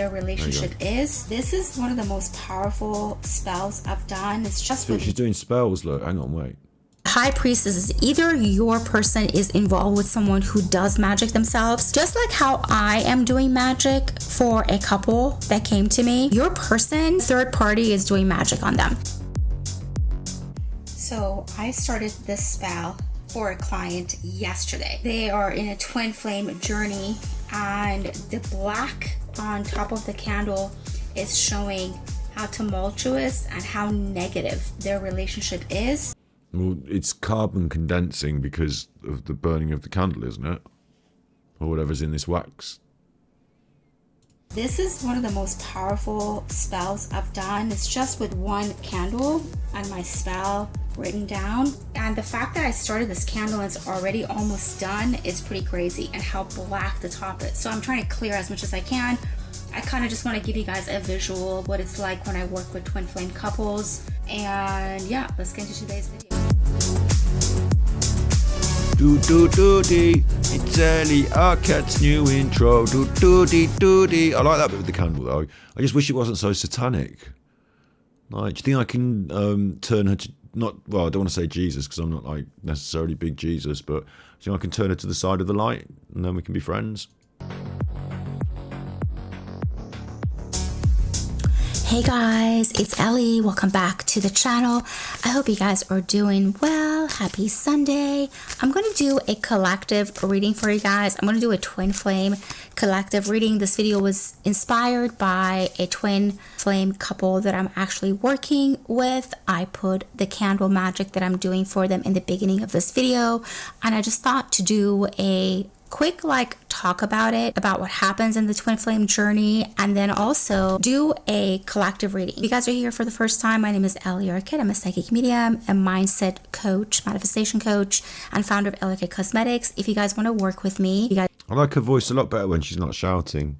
their relationship is. This is one of the most powerful spells I've done. It's just But she's doing spells. Look, hang on, wait. High Priestess is either your person is involved with someone who does magic themselves, just like how I am doing magic for a couple that came to me. Your person, third party, is doing magic on them. So I started this spell for a client yesterday. They are in a twin flame journey, and the black on top of the candle is showing how tumultuous and how negative their relationship is. Well, it's carbon condensing because of the burning of the candle, isn't it? Or whatever's in this wax. This is one of the most powerful spells I've done. It's just with one candle and my spell written down. And the fact that I started this candle and it's already almost done is pretty crazy, and how black the top is. So I'm trying to clear as much as I can. I kind of just want to give you guys a visual of what it's like when I work with twin flame couples. And yeah, let's get into today's video. Do-do-do-dee, it's Ellie, Arket's new intro. Do-do-dee-do-dee. I like that bit with the candle though. I just wish it wasn't so satanic. Like, do you think I can turn her to, not, well, I don't want to say Jesus because I'm not like necessarily big Jesus, but do you think I can turn her to the side of the light and then we can be friends? Hey guys, it's Ellie. Welcome back to the channel. I hope you guys are doing well. Happy Sunday. I'm going to do a collective reading for you guys. I'm going to do a twin flame collective reading. This video was inspired by a twin flame couple that I'm actually working with. I put the candle magic that I'm doing for them in the beginning of this video, and I just thought to do a quick talk about it, about what happens in the twin flame journey, and then also do a collective reading. If you guys are here for the first time, my name is Ellie Arket. I'm a psychic medium, a mindset coach, manifestation coach, and founder of Ellie Cosmetics. If you guys want to work with me, you guys, I like her voice a lot better when she's not shouting.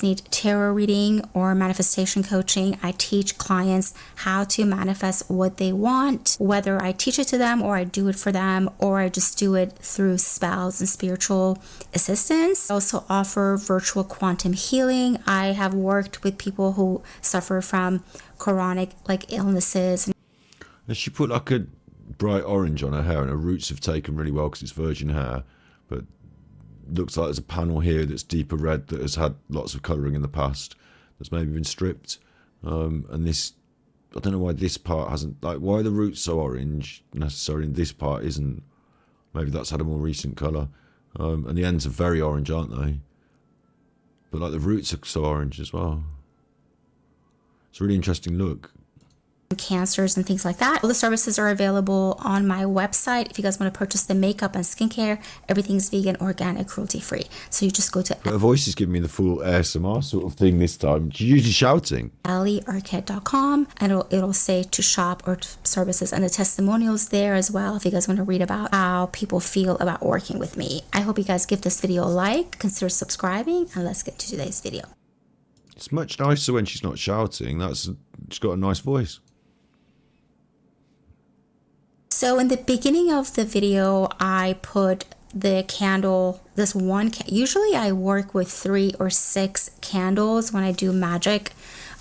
Need tarot reading or manifestation coaching, I teach clients how to manifest what they want, whether I teach it to them or I do it for them, or I just do it through spells and spiritual assistance. I also offer virtual quantum healing. I have worked with people who suffer from chronic illnesses. And she put like a bright orange on her hair, and her roots have taken really well because it's virgin hair, but looks like there's a panel here that's deeper red that has had lots of colouring in the past that's maybe been stripped, and this, I don't know why this part hasn't, like, why are the roots so orange necessarily and this part isn't. Maybe that's had a more recent colour, and the ends are very orange, aren't they? But like the roots are so orange as well. It's a really interesting look. Cancers and things like that. All the services are available on my website. If you guys want to purchase the makeup and skincare, everything's vegan, organic, cruelty free. So you just go to, but her voice is giving me the full ASMR sort of thing this time. She's usually shouting. elliearket.com, and it'll say to shop or services, and the testimonials there as well if you guys want to read about how people feel about working with me. I hope you guys give this video a like, consider subscribing, and let's get to today's video. It's much nicer when she's not shouting. She's got a nice voice. So in the beginning of the video, I put the candle, this one, usually I work with 3 or 6 candles when I do magic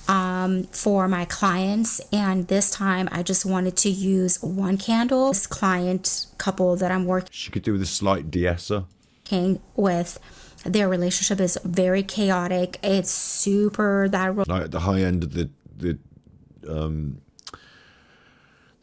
for my clients, and this time I just wanted to use one candle. This client couple that I'm working, She could do with a slight de-esser with, their relationship is very chaotic. It's super like at the high end of the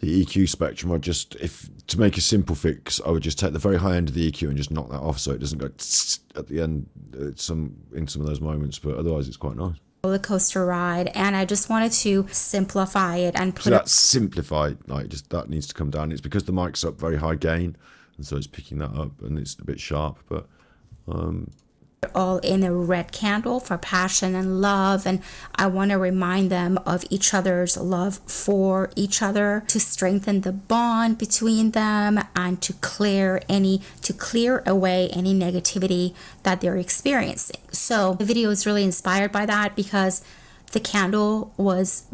EQ spectrum. To make a simple fix, I would just take the very high end of the EQ and just knock that off so it doesn't go at the end in some of those moments, but otherwise it's quite nice. Roller coaster ride, and I just wanted to simplify it and put that's simplified, that needs to come down. It's because the mic's up very high gain, and so it's picking that up and it's a bit sharp, but all in a red candle for passion and love, and I want to remind them of each other's love for each other, to strengthen the bond between them, and to clear away any negativity that they're experiencing. So the video is really inspired by that, because the candle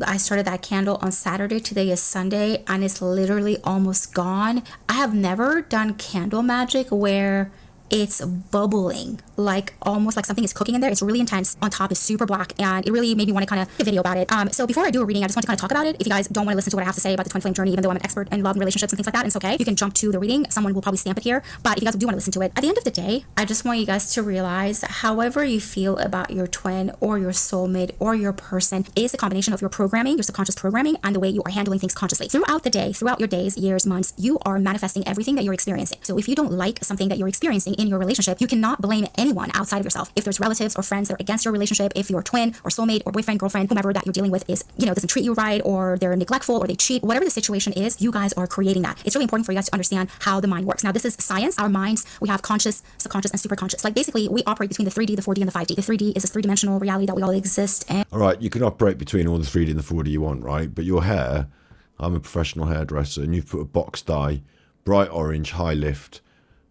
I started that candle on Saturday. Today is Sunday, and it's literally almost gone. I have never done candle magic where it's bubbling, like almost like something is cooking in there. It's really intense. On top is super black, and it really made me want to kind of make a video about it. So before I do a reading, I just want to kind of talk about it. If you guys don't want to listen to what I have to say about the twin flame journey, even though I'm an expert in love and relationships and things like that, it's okay. You can jump to the reading. Someone will probably stamp it here. But if you guys do want to listen to it, at the end of the day, I just want you guys to realize however you feel about your twin or your soulmate or your person is a combination of your programming, your subconscious programming, and the way you are handling things consciously. Throughout the day, throughout your days, years, months, you are manifesting everything that you're experiencing. So if you don't like something that you're experiencing in your relationship, you cannot blame anyone outside of yourself. If there's relatives or friends that are against your relationship, if your twin or soulmate or boyfriend, girlfriend, whomever that you're dealing with is, doesn't treat you right, or they're neglectful, or they cheat, whatever the situation is, you guys are creating that. It's really important for you guys to understand how the mind works. Now, this is science. Our minds, we have conscious, subconscious, and superconscious. Like basically, we operate between the 3D, the 4D, and the 5D. The 3D is this three-dimensional reality that we all exist in. All right, you can operate between all the 3D and the 4D you want, right? But your hair, I'm a professional hairdresser, and you've put a box dye, bright orange, high lift,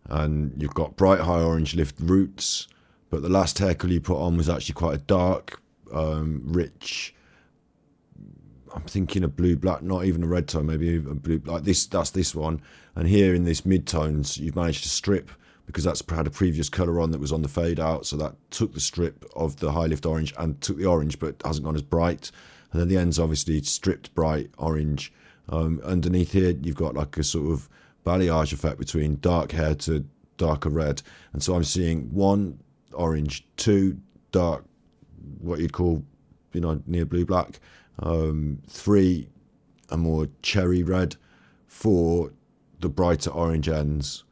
and you've got bright high orange lift roots, but the last hair colour you put on was actually quite a dark, rich, I'm thinking a blue black, not even a red tone, maybe a blue, like this, that's this one. And here in this mid-tones, you've managed to strip, because that's had a previous colour on that was on the fade out, so that took the strip of the high lift orange and took the orange, but hasn't gone as bright. And then the end's obviously stripped bright orange. Underneath here, you've got like a sort of balayage effect between dark hair to darker red. And so I'm seeing 1 orange, 2 dark, what you'd call, near blue black, 3 a more cherry red, 4 the brighter orange ends,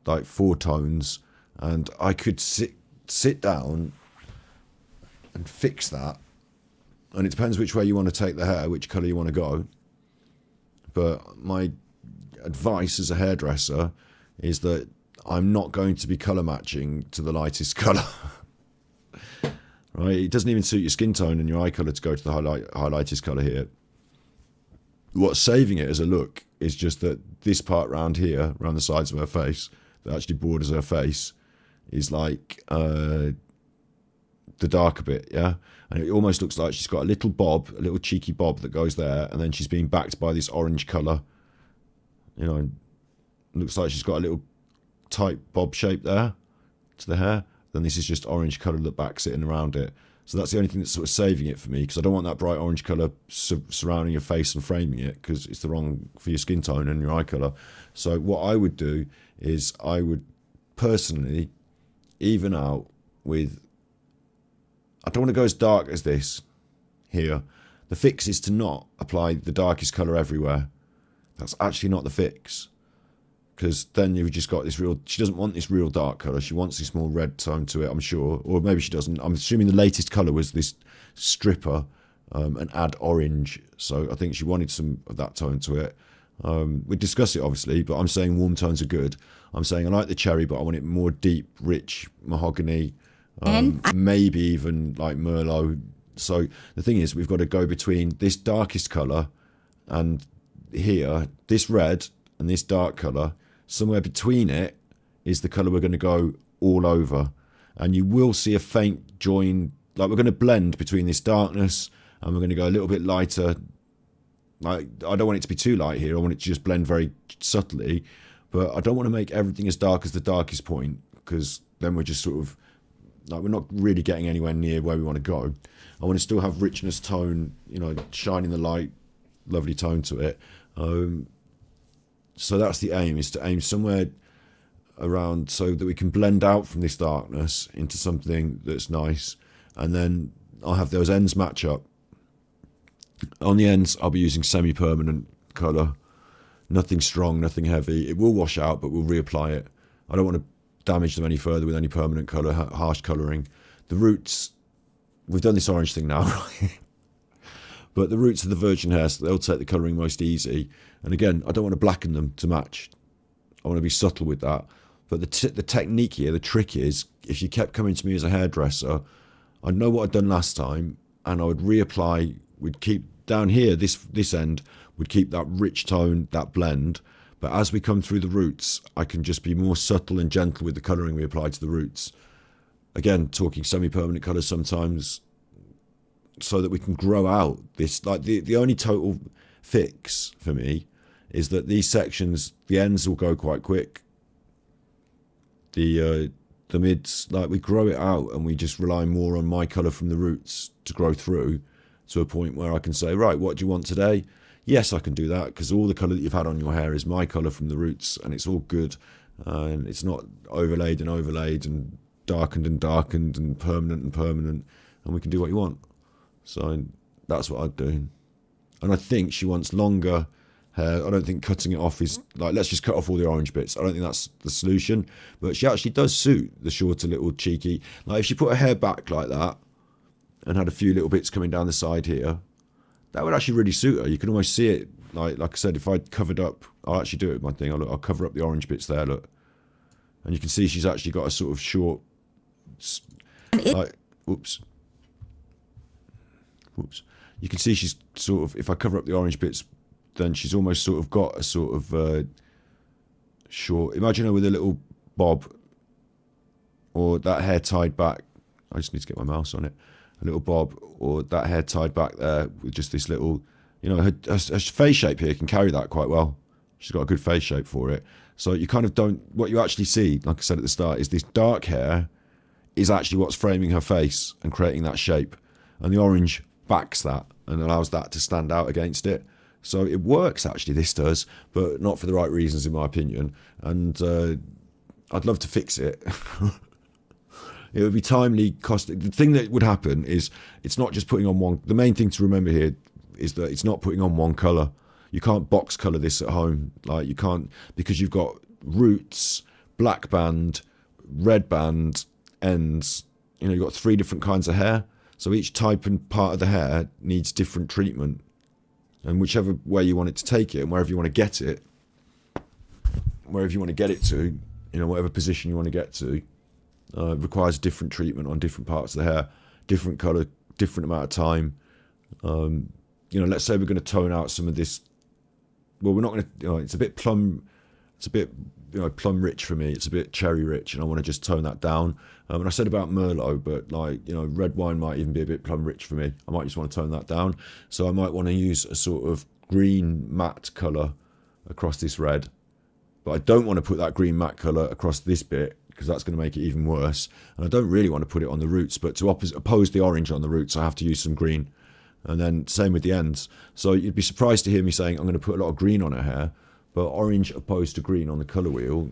like 4 tones. And I could sit down and fix that. And it depends which way you want to take the hair, which colour you want to go. But my advice as a hairdresser is that I'm not going to be colour matching to the lightest colour. Right? It doesn't even suit your skin tone and your eye colour to go to the highlightest colour here. What's saving it as a look is just that this part round here, around the sides of her face, that actually borders her face, is like the darker bit, yeah? And it almost looks like she's got a little bob, a little cheeky bob that goes there, and then she's being backed by this orange colour. It looks like she's got a little tight bob shape there to the hair. Then this is just orange colour that backs it and around it. So that's the only thing that's sort of saving it for me, because I don't want that bright orange colour surrounding your face and framing it, because it's the wrong for your skin tone and your eye colour. So what I would do is I would personally even out with, I don't want to go as dark as this here. The fix is to not apply the darkest colour everywhere. That's actually not the fix. Because then you've just got this real, she doesn't want this real dark colour. She wants this more red tone to it, I'm sure. Or maybe she doesn't. I'm assuming the latest colour was this stripper and add orange. So I think she wanted some of that tone to it. We discuss it, obviously, but I'm saying warm tones are good. I'm saying I like the cherry, but I want it more deep, rich, mahogany, maybe even like Merlot. So the thing is, we've got to go between this darkest colour and here, this red and this dark colour. Somewhere between it is the colour we're going to go all over. And you will see a faint join, like we're going to blend between this darkness and we're going to go a little bit lighter. Like, I don't want it to be too light here. I want it to just blend very subtly. But I don't want to make everything as dark as the darkest point, because then we're just sort of, like, we're not really getting anywhere near where we want to go. I want to still have richness, tone, shining the light, lovely tone to it. So that's the aim, is to aim somewhere around so that we can blend out from this darkness into something that's nice. And then I'll have those ends match up. On the ends, I'll be using semi-permanent colour. Nothing strong, nothing heavy. It will wash out, but we'll reapply it. I don't want to damage them any further with any permanent colour, harsh colouring. The roots, we've done this orange thing now, right? But the roots are the virgin hair, so they'll take the colouring most easy. And again, I don't want to blacken them to match. I want to be subtle with that. But the technique here, the trick is, if you kept coming to me as a hairdresser, I'd know what I'd done last time, and I would reapply. We'd keep down here, this end, would keep that rich tone, that blend. But as we come through the roots, I can just be more subtle and gentle with the colouring we apply to the roots. Again, talking semi-permanent colours sometimes, so that we can grow out this. Like the only total fix for me is that these sections, the ends will go quite quick. The mids, like we grow it out and we just rely more on my colour from the roots to grow through to a point where I can say, right, what do you want today? Yes, I can do that because all the colour that you've had on your hair is my colour from the roots and it's all good. And it's not overlaid and darkened and permanent, and we can do what you want. So that's what I'd do. And I think she wants longer hair. I don't think cutting it off is like, let's just cut off all the orange bits. I don't think that's the solution. But she actually does suit the shorter little cheeky. Like if she put her hair back like that and had a few little bits coming down the side here, that would actually really suit her. You can almost see it. Like I said, if I covered up, I'll actually do it with my thing. I'll cover up the orange bits there, look. And you can see she's actually got a sort of short, like, whoops. You can see she's sort of, if I cover up the orange bits, then she's almost sort of got a sort of short, imagine her with a little bob or that hair tied back. I just need to get my mouse on it. A little bob or that hair tied back there with just this little, you know, her face shape here can carry that quite well. She's got a good face shape for it. So you kind of don't, what you actually see, like I said at the start, is this dark hair is actually what's framing her face and creating that shape. And the orange backs that and allows that to stand out against it. So it works, actually, this does, but not for the right reasons, in my opinion. And I'd love to fix it. It would be timely, costly. The thing that would happen is it's not just putting on one. The main thing to remember here is that it's not putting on one colour. You can't box colour this at home. Like you can't, because you've got roots, black band, red band, ends. You know, you've got 3 different kinds of hair. So each type and part of the hair needs different treatment. And whichever way you want it to take it and wherever you want to get it, wherever you want to get it to, you know, whatever position you want to get to, requires different treatment on different parts of the hair, different colour, different amount of time. You know, let's say we're going to tone out some of this. Well, we're not going to, you know, it's a bit plum rich for me. It's a bit cherry rich and I want to just tone that down. And I said about Merlot, but like, you know, red wine might even be a bit plum rich for me. I might just want to tone that down. So I might want to use a sort of green matte colour across this red. But I don't want to put that green matte colour across this bit because that's going to make it even worse. And I don't really want to put it on the roots, but to oppose the orange on the roots, I have to use some green. And then same with the ends. So you'd be surprised to hear me saying I'm going to put a lot of green on her hair, but orange opposed to green on the colour wheel.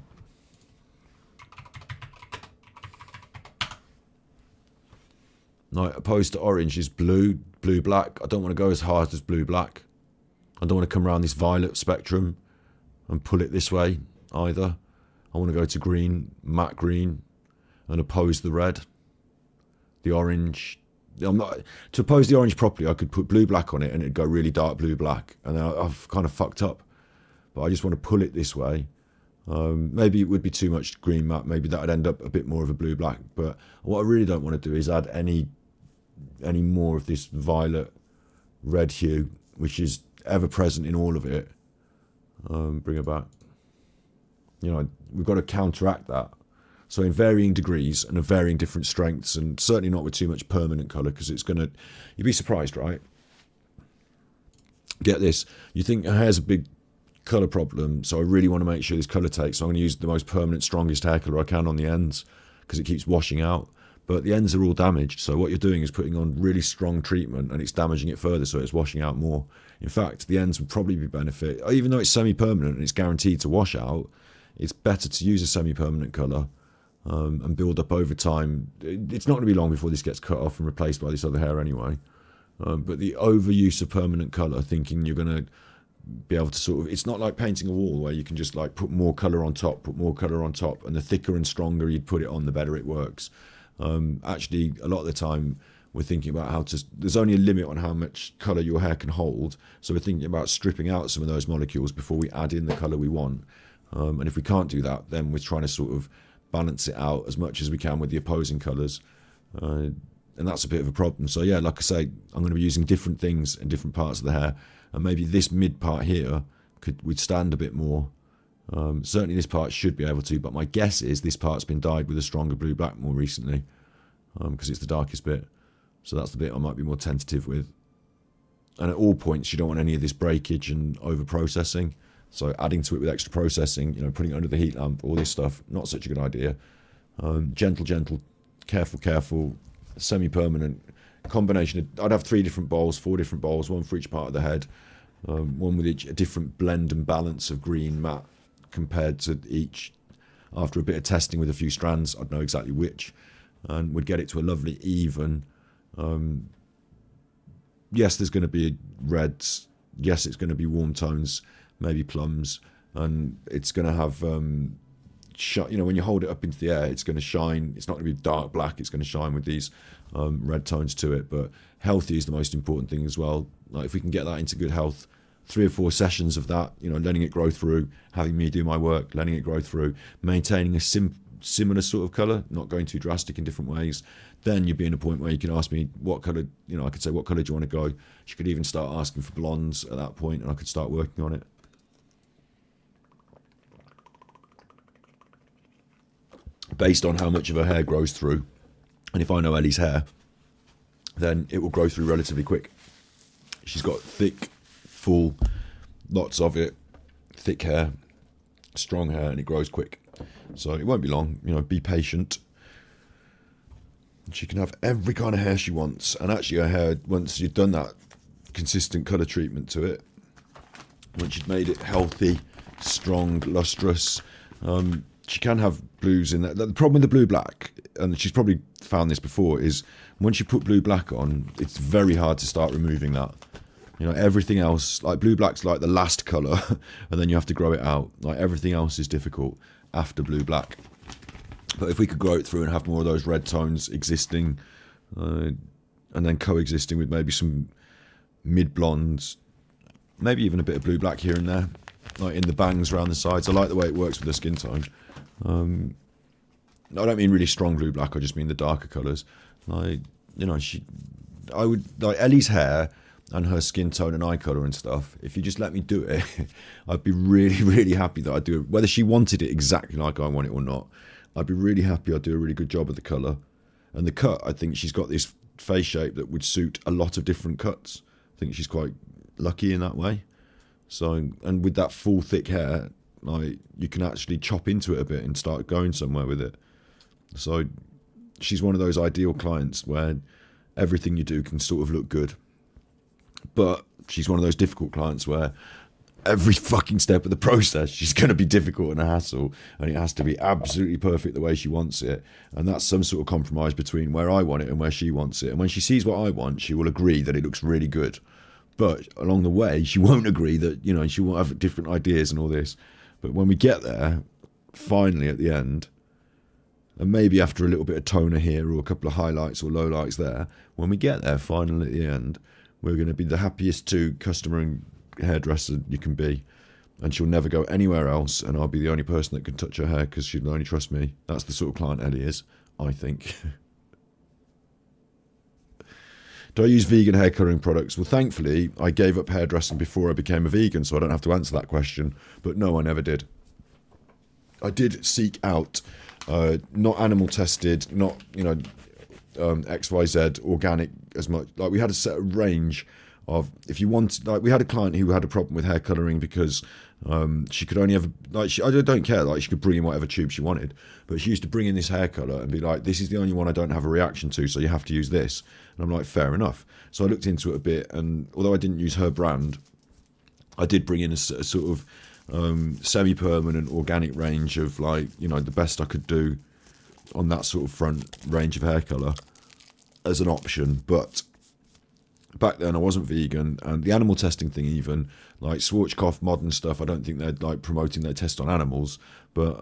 Like opposed to orange is blue, blue-black. I don't want to go as hard as blue-black. I don't want to come around this violet spectrum and pull it this way either. I want to go to green, matte green, and oppose the red. The orange. To oppose the orange properly, I could put blue-black on it and it'd go really dark blue-black. And then I've kind of fucked up. But I just want to pull it this way. Maybe it would be too much green matte. Maybe that would end up a bit more of a blue-black. But what I really don't want to do is add any more of this violet red hue, which is ever present in all of it. Bring it back. You know, we've got to counteract that. So in varying degrees and of varying different strengths, and certainly not with too much permanent colour, because it's going to, you'd be surprised, right? Get this, you think her hair's a big colour problem, so I really want to make sure this colour takes, so I'm going to use the most permanent, strongest hair colour I can on the ends, because it keeps washing out. But the ends are all damaged, so what you're doing is putting on really strong treatment and it's damaging it further, so it's washing out more. In fact, the ends would probably be benefit, even though it's semi-permanent and it's guaranteed to wash out, it's better to use a semi-permanent colour and build up over time. It's not going to be long before this gets cut off and replaced by this other hair anyway. But the overuse of permanent colour, thinking you're going to be able to sort of, it's not like painting a wall where you can just like put more colour on top, and the thicker and stronger you'd put it on, the better it works. Actually, a lot of the time we're thinking about how to, there's only a limit on how much colour your hair can hold, so we're thinking about stripping out some of those molecules before we add in the colour we want. And if we can't do that, then we're trying to sort of balance it out as much as we can with the opposing colours. And that's a bit of a problem. So yeah, like I say, I'm going to be using different things in different parts of the hair. And maybe this mid part here would stand a bit more. Certainly this part should be able to, but my guess is this part's been dyed with a stronger blue-black more recently, because it's the darkest bit. So that's the bit I might be more tentative with. And at all points, you don't want any of this breakage and over-processing. So adding to it with extra processing, you know, putting it under the heat lamp, all this stuff, not such a good idea. Gentle, careful, semi-permanent combination of, I'd have 3 different bowls, 4 different bowls, one for each part of the head, one with each a different blend and balance of green matte compared to each. After a bit of testing with a few strands, I'd know exactly which, and would get it to a lovely even. Yes, there's going to be reds. Yes, it's going to be warm tones, maybe plums, and it's going to have, when you hold it up into the air, it's going to shine. It's not going to be dark black. It's going to shine with these red tones to it. But healthy is the most important thing as well. Like if we can get that into good health, 3 or 4 sessions of that, letting it grow through, having me do my work, letting it grow through, maintaining a similar sort of colour, not going too drastic in different ways, then you'd be in a point where you can ask me what colour, I could say, what colour do you want to go? She could even start asking for blondes at that point, and I could start working on it. Based on how much of her hair grows through. And if I know Ellie's hair, then it will grow through relatively quick. She's got thick, full, lots of it, thick hair, strong hair, and it grows quick. So it won't be long, be patient. She can have every kind of hair she wants. And actually her hair, once you've done that consistent colour treatment to it, once you've made it healthy, strong, lustrous, she can have blues in there. The problem with the blue-black, and she's probably found this before, is once you put blue-black on, it's very hard to start removing that. Everything else, like blue-black's like the last colour, and then you have to grow it out. Like everything else is difficult after blue-black. But if we could grow it through and have more of those red tones existing, and then coexisting with maybe some mid-blondes, maybe even a bit of blue-black here and there, like in the bangs around the sides. I like the way it works with the skin tone. I don't mean really strong blue black, I just mean the darker colours. I would like Ellie's hair and her skin tone and eye colour and stuff. If you just let me do it, I'd be really, really happy that I do it. Whether she wanted it exactly like I want it or not, I'd be really happy I'd do a really good job of the colour. And the cut, I think she's got this face shape that would suit a lot of different cuts. I think she's quite lucky in that way. So, and with that full thick hair, like you can actually chop into it a bit and start going somewhere with it. So she's one of those ideal clients where everything you do can sort of look good. But she's one of those difficult clients where every fucking step of the process she's going to be difficult and a hassle, and it has to be absolutely perfect the way she wants it. And that's some sort of compromise between where I want it and where she wants it. And when she sees what I want, she will agree that it looks really good. But along the way, she won't agree that, she will have different ideas and all this. But when we get there, finally at the end, and maybe after a little bit of toner here or a couple of highlights or lowlights there, when we get there finally at the end, we're going to be the happiest customer and hairdresser you can be. And she'll never go anywhere else, and I'll be the only person that can touch her hair because she'll only trust me. That's the sort of client Ellie is, I think. Do I use vegan hair colouring products? Well, thankfully, I gave up hairdressing before I became a vegan, so I don't have to answer that question. But no, I never did. I did seek out, not animal tested, not, XYZ organic as much. Like we had a set range of, if you want, like we had a client who had a problem with hair colouring because she could only have, I don't care, like she could bring in whatever tube she wanted, but she used to bring in this hair colour and be like, this is the only one I don't have a reaction to, so you have to use this. And I'm like, fair enough. So I looked into it a bit, and although I didn't use her brand, I did bring in a sort of semi-permanent organic range of the best I could do on that sort of front range of hair colour as an option. But back then I wasn't vegan, and the animal testing thing, even like Schwarzkopf modern stuff, I don't think they're like promoting their test on animals, but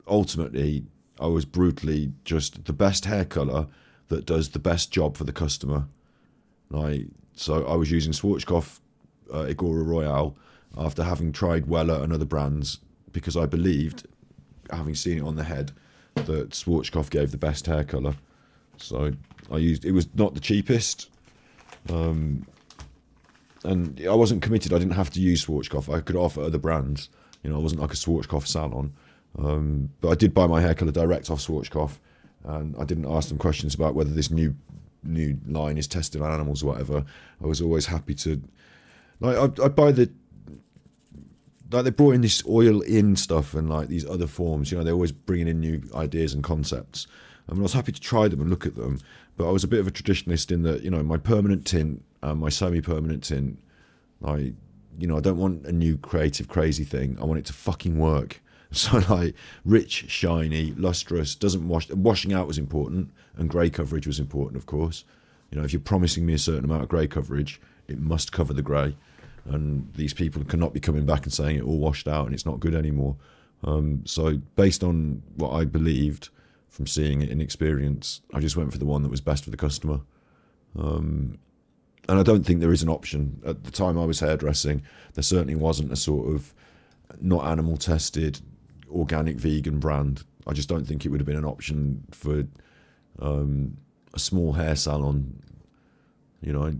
ultimately I was brutally just the best hair colour that does the best job for the customer. So I was using Schwarzkopf Igora Royale after having tried Weller and other brands, because I believed, having seen it on the head, that Schwarzkopf gave the best hair colour. So I used, it was not the cheapest, and I wasn't committed. I didn't have to use Schwarzkopf. I could offer other brands. I wasn't like a Schwarzkopf salon. But I did buy my hair colour direct off Schwarzkopf, and I didn't ask them questions about whether this new line is tested on animals or whatever. I was always happy to, I'd buy the like they brought in this oil in stuff and like these other forms. You know, they're always bringing in new ideas and concepts. I mean, I was happy to try them and look at them, but I was a bit of a traditionalist in that, you know, my permanent tint and my semi-permanent tint, like, you know, I don't want a new creative crazy thing. I want it to fucking work. So like rich, shiny, lustrous, doesn't wash. Washing out was important, and grey coverage was important, of course. You know, if you're promising me a certain amount of grey coverage, it must cover the grey. And these people cannot be coming back and saying it all washed out and it's not good anymore. So based on what I believed from seeing it in experience, I just went for the one that was best for the customer. And I don't think there is an option. At the time I was hairdressing, there certainly wasn't a sort of not animal tested, organic vegan brand. I just don't think it would have been an option for a small hair salon. You know,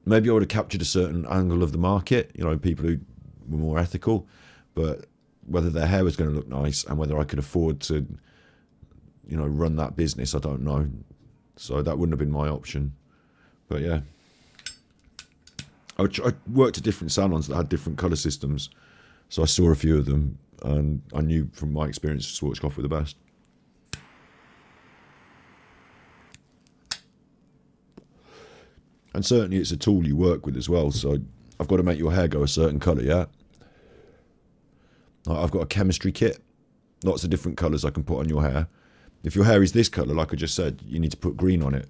maybe I would have captured a certain angle of the market, you know, people who were more ethical, but whether their hair was going to look nice and whether I could afford to, you know, run that business, I don't know. So that wouldn't have been my option. But yeah, I worked at different salons that had different colour systems. So I saw a few of them and I knew from my experience Schwarzkopf were the best. And certainly it's a tool you work with as well. So I've got to make your hair go a certain colour, yeah? I've got a chemistry kit, lots of different colours I can put on your hair. If your hair is this colour, like I just said, you need to put green on it.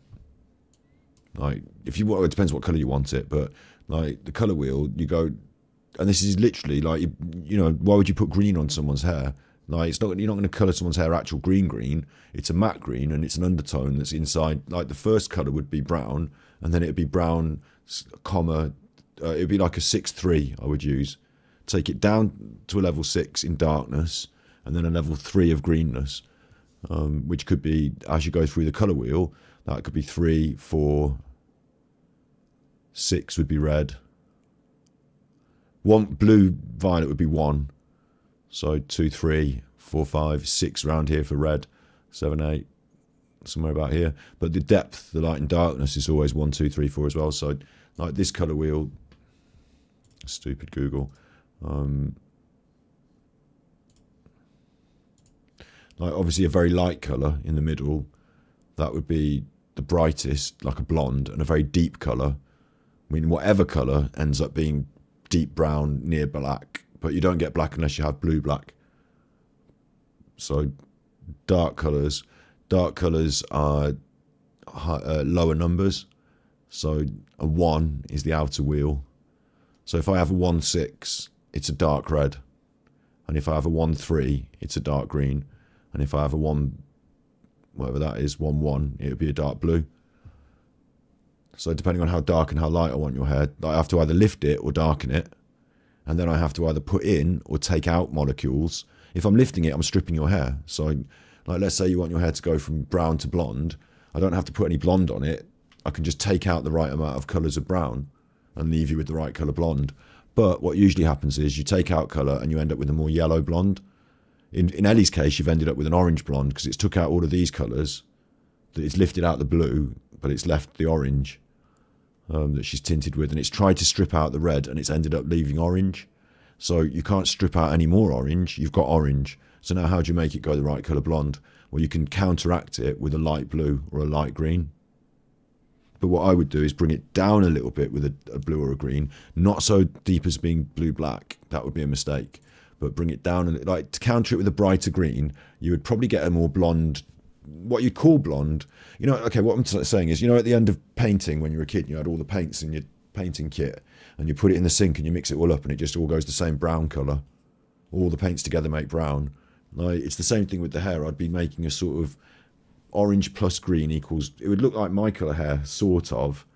Like, if you want, it depends what colour you want it, but like the colour wheel, you go, and this is literally like, you know, why would you put green on someone's hair? Like, it's not, you're not going to colour someone's hair actual green. It's a matte green and it's an undertone that's inside. Like the first colour would be brown, and then it'd be brown, comma, it'd be like a 6-3 I would use. Take it down to a level 6 in darkness, and then a level 3 of greenness, which could be, as you go through the colour wheel, that could be 3, 4, 6 would be red. 1 blue violet would be 1. So 2, 3, 4, 5, 6 around here for red, 7, 8, somewhere about here. But the depth, the light and darkness is always 1, 2, 3, 4 as well. So like this colour wheel, stupid Google. Like obviously a very light colour in the middle, that would be the brightest, like a blonde, and a very deep colour. I mean, whatever colour ends up being deep brown near black, but you don't get black unless you have blue black. So dark colours are lower numbers. So a 1 is the outer wheel. So if I have a 1-6, it's a dark red. And if I have a 1-3, it's a dark green. And if I have a 1, whatever that is, 1-1, it would be a dark blue. So depending on how dark and how light I want your hair, I have to either lift it or darken it. And then I have to either put in or take out molecules. If I'm lifting it, I'm stripping your hair. So like, let's say you want your hair to go from brown to blonde. I don't have to put any blonde on it. I can just take out the right amount of colours of brown and leave you with the right colour blonde. But what usually happens is you take out colour and you end up with a more yellow blonde. In Ellie's case, you've ended up with an orange blonde because it's took out all of these colours, that it's lifted out the blue, but it's left the orange that she's tinted with, and it's tried to strip out the red and it's ended up leaving orange. So you can't strip out any more orange, you've got orange. So now how do you make it go the right colour blonde? Well, you can counteract it with a light blue or a light green. But what I would do is bring it down a little bit with a blue or a green, not so deep as being blue-black, that would be a mistake. But bring it down, and like to counter it with a brighter green, you would probably get a more blonde, what you call blonde. You know, okay, what I'm saying is, you know, at the end of painting when you were a kid, you had all the paints in your painting kit, and you put it in the sink and you mix it all up and it just all goes the same brown colour. All the paints together make brown. Like, it's the same thing with the hair. I'd be making a sort of orange plus green equals, it would look like my colour hair, sort of.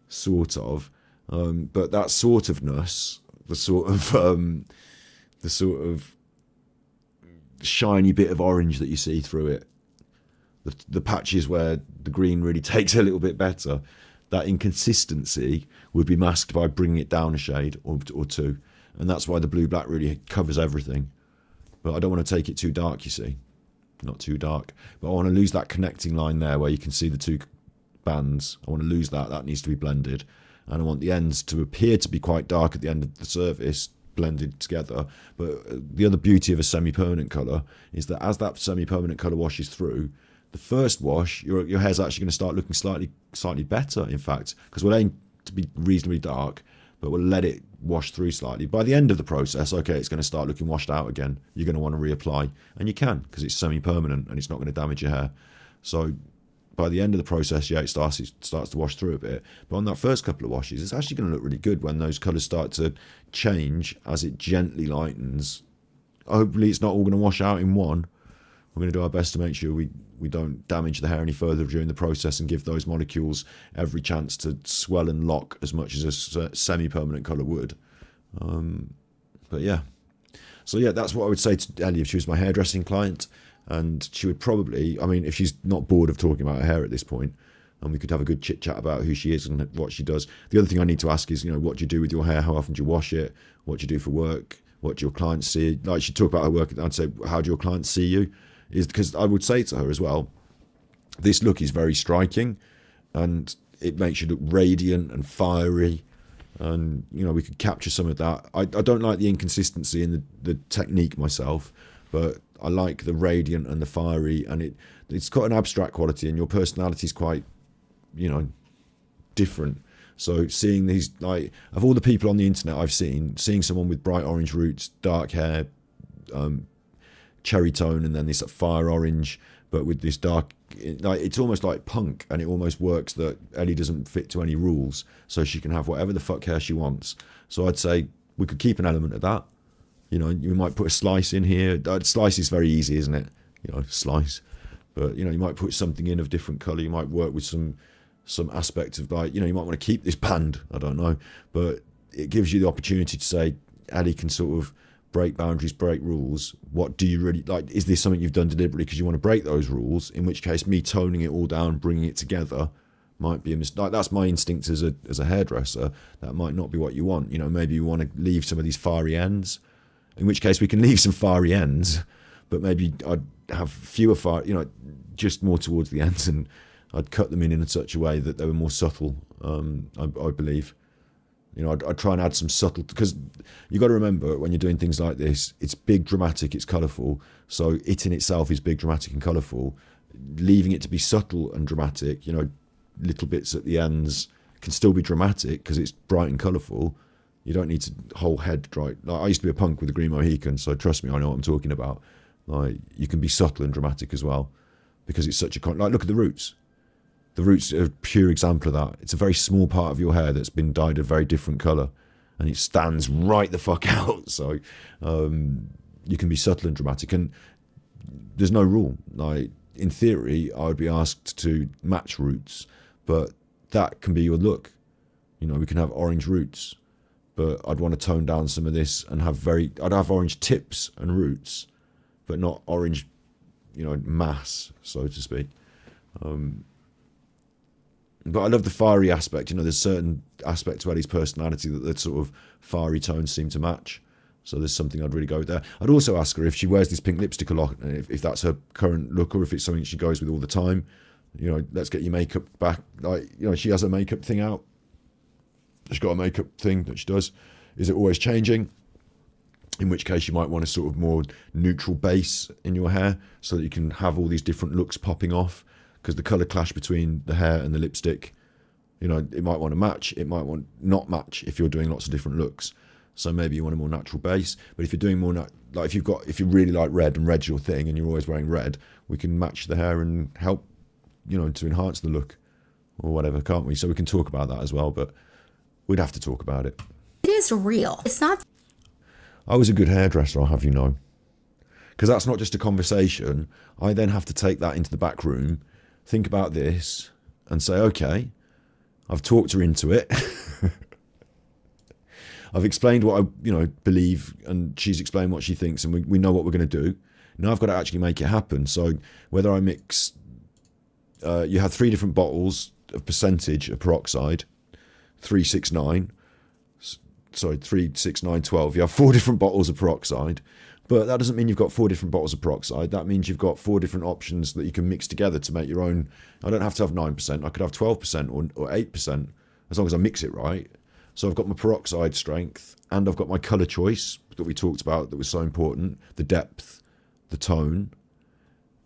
But that sort ofness, the sort of shiny bit of orange that you see through it, the patches where the green really takes a little bit better, that inconsistency would be masked by bringing it down a shade or two. And that's why the blue-black really covers everything. But I don't want to take it too dark, you see. Not too dark. But I want to lose that connecting line there where you can see the two bands. I want to lose that. That needs to be blended. And I want the ends to appear to be quite dark at the end of the surface, blended together. But the other beauty of a semi-permanent colour is that as that semi-permanent colour washes through, the first wash, your hair's actually going to start looking slightly better, in fact, because we'll aim to be reasonably dark, but we'll let it wash through slightly. By the end of the process, okay, it's going to start looking washed out again. You're going to want to reapply, and you can, because it's semi-permanent and it's not going to damage your hair. So by the end of the process, yeah, it starts to wash through a bit. But on that first couple of washes, it's actually going to look really good when those colours start to change as it gently lightens. Hopefully it's not all going to wash out in one. We're going to do our best to make sure we don't damage the hair any further during the process and give those molecules every chance to swell and lock as much as a semi-permanent colour would. But yeah. So yeah, that's what I would say to Ellie if she was my hairdressing client. And she would probably, I mean, if she's not bored of talking about her hair at this point, and we could have a good chit chat about who she is and what she does. The other thing I need to ask is, what do you do with your hair? How often do you wash it? What do you do for work? What do your clients see? Like, she'd talk about her work, and I'd say, how do your clients see you? Is because I would say to her as well, this look is very striking, and it makes you look radiant and fiery. And, we could capture some of that. I don't like the inconsistency in the technique myself, but I like the radiant and the fiery, and it's got an abstract quality, and your personality is quite, different. So seeing these, like, of all the people on the internet I've seeing someone with bright orange roots, dark hair, cherry tone, and then this fire orange, but with this dark, like, it's almost like punk, and it almost works that Ellie doesn't fit to any rules, so she can have whatever the fuck hair she wants. So I'd say we could keep an element of that. You might put a slice in here. Slice is very easy, isn't it? Slice. But, you might put something in of different colour. You might work with some aspect of, like, you might want to keep this band. I don't know. But it gives you the opportunity to say, Ellie can sort of break boundaries, break rules. What do you really like? Is this something you've done deliberately because you want to break those rules? In which case, me toning it all down, bringing it together might be a mistake. Like, that's my instinct as a hairdresser. That might not be what you want. Maybe you want to leave some of these fiery ends. In which case we can leave some fiery ends, but maybe I'd have fewer just more towards the ends, and I'd cut them in such a way that they were more subtle. I believe, I'd try and add some subtle, because you got to remember when you're doing things like this, it's big, dramatic, it's colourful. So it in itself is big, dramatic, and colourful. Leaving it to be subtle and dramatic, little bits at the ends can still be dramatic because it's bright and colourful. You don't need to whole head dry. Like, I used to be a punk with a green Mohican, so trust me, I know what I'm talking about. Like, you can be subtle and dramatic as well, because it's such a like, look at the roots. The roots are a pure example of that. It's a very small part of your hair that's been dyed a very different colour, and it stands right the fuck out. So you can be subtle and dramatic, and there's no rule. Like, in theory, I would be asked to match roots, but that can be your look. We can have orange roots, but I'd want to tone down some of this and I'd have orange tips and roots, but not orange, mass, so to speak. But I love the fiery aspect. There's certain aspects to Ellie's personality that sort of fiery tones seem to match. So there's something I'd really go with there. I'd also ask her if she wears this pink lipstick a lot, and if that's her current look, or if it's something she goes with all the time. Let's get your makeup back. Like, she has a makeup thing out. She's got a makeup thing that she does. Is it always changing? In which case you might want a sort of more neutral base in your hair so that you can have all these different looks popping off, because the colour clash between the hair and the lipstick, it might want to match, it might want not match if you're doing lots of different looks. So maybe you want a more natural base. But if you're doing more, like if you really like red and red's your thing and you're always wearing red, we can match the hair and help, to enhance the look or whatever, can't we? So we can talk about that as well, but we'd have to talk about it. It is real. It's not. I was a good hairdresser, I'll have you know. Because that's not just a conversation. I then have to take that into the back room, think about this, and say, okay, I've talked her into it. I've explained what I believe, and she's explained what she thinks, and we know what we're going to do. Now I've got to actually make it happen. So whether I mix, you have 3 different bottles of percentage of peroxide, 369, sorry, 3, 6, 9, 12. You have 4 different bottles of peroxide, but that doesn't mean you've got 4 different bottles of peroxide. That means you've got 4 different options that you can mix together to make your own. I don't have to have 9%. I could have 12% or 8%, as long as I mix it right. So I've got my peroxide strength, and I've got my colour choice that we talked about that was so important, the depth, the tone.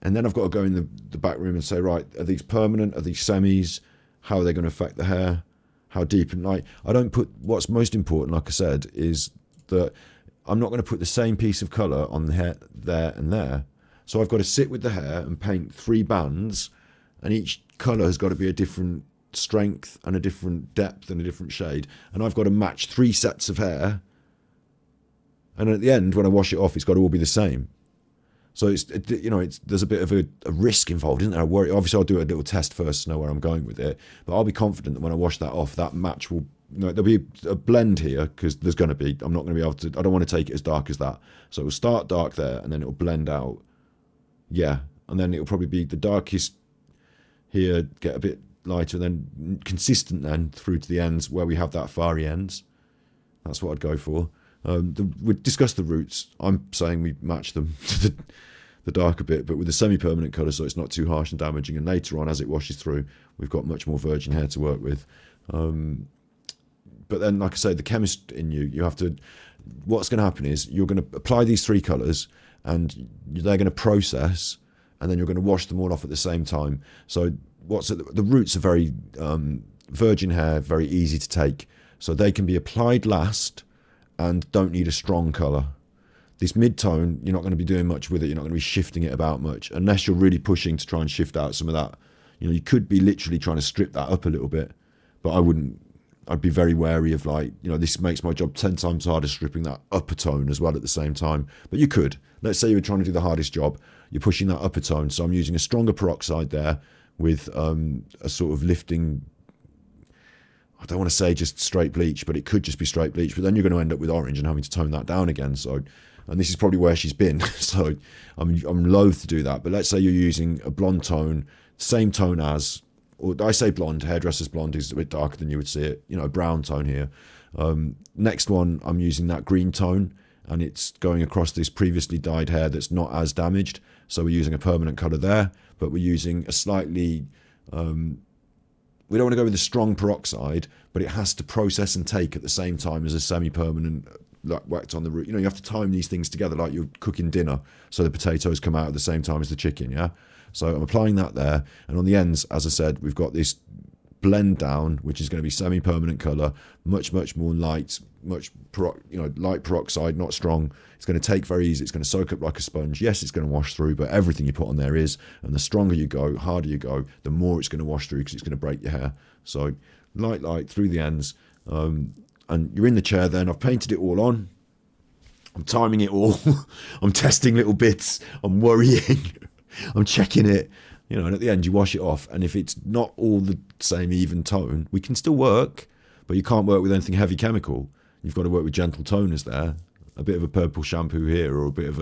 And then I've got to go in the back room and say, right, are these permanent? Are these semis? How are they going to affect the hair? How deep and light? I don't put, what's most important, like I said, is that I'm not going to put the same piece of colour on the hair there and there. So I've got to sit with the hair and paint 3 bands, and each colour has got to be a different strength and a different depth and a different shade. And I've got to match 3 sets of hair. And at the end, when I wash it off, it's got to all be the same. So there's a bit of a risk involved, isn't there? I worry. Obviously, I'll do a little test first to know where I'm going with it, but I'll be confident that when I wash that off, that match will. There'll be a blend here because there's going to be. I'm not going to be able to. I don't want to take it as dark as that. So it'll start dark there, and then it'll blend out. Yeah, and then it'll probably be the darkest here, get a bit lighter, then consistent then through to the ends where we have that fiery ends. That's what I'd go for. We discussed the roots. I'm saying we match them to the darker bit, but with the semi-permanent colour, so it's not too harsh and damaging. And later on, as it washes through, we've got much more virgin hair to work with. But then, like I say, the chemist in you have to. What's going to happen is you're going to apply these 3 colours, and they're going to process, and then you're going to wash them all off at the same time. So the roots are very virgin hair, very easy to take, so they can be applied last and don't need a strong colour. This mid-tone, you're not going to be doing much with it. You're not going to be shifting it about much unless you're really pushing to try and shift out some of that. You could be literally trying to strip that up a little bit, but I wouldn't. I'd be very wary of this makes my job 10 times harder stripping that upper tone as well at the same time. But you could. Let's say you're trying to do the hardest job. You're pushing that upper tone. So I'm using a stronger peroxide there with a sort of lifting. I don't want to say just straight bleach, but it could just be straight bleach. But then you're going to end up with orange and having to tone that down again. So, and this is probably where she's been. So I'm loath to do that. But let's say you're using a blonde tone, same tone as, or I say blonde, hairdresser's blonde is a bit darker than you would see it. Brown tone here. Next one, I'm using that green tone, and it's going across this previously dyed hair that's not as damaged. So we're using a permanent colour there, but we're using a slightly. We don't want to go with a strong peroxide, but it has to process and take at the same time as a semi-permanent, like whacked on the root. You have to time these things together like you're cooking dinner, so the potatoes come out at the same time as the chicken, yeah? So I'm applying that there, and on the ends, as I said, we've got this blend down, which is going to be semi-permanent colour, much more light, light peroxide, not strong. It's going to take very easy. It's going to soak up like a sponge. Yes, it's going to wash through, but everything you put on there is. And the stronger you go, harder you go, the more it's going to wash through because it's going to break your hair. So light through the ends, and you're in the chair. Then I've painted it all on. I'm timing it all. I'm testing little bits. I'm worrying. I'm checking it. And at the end you wash it off, and if it's not all the same even tone, we can still work, but you can't work with anything heavy chemical. You've got to work with gentle toners there, a bit of a purple shampoo here, or a bit of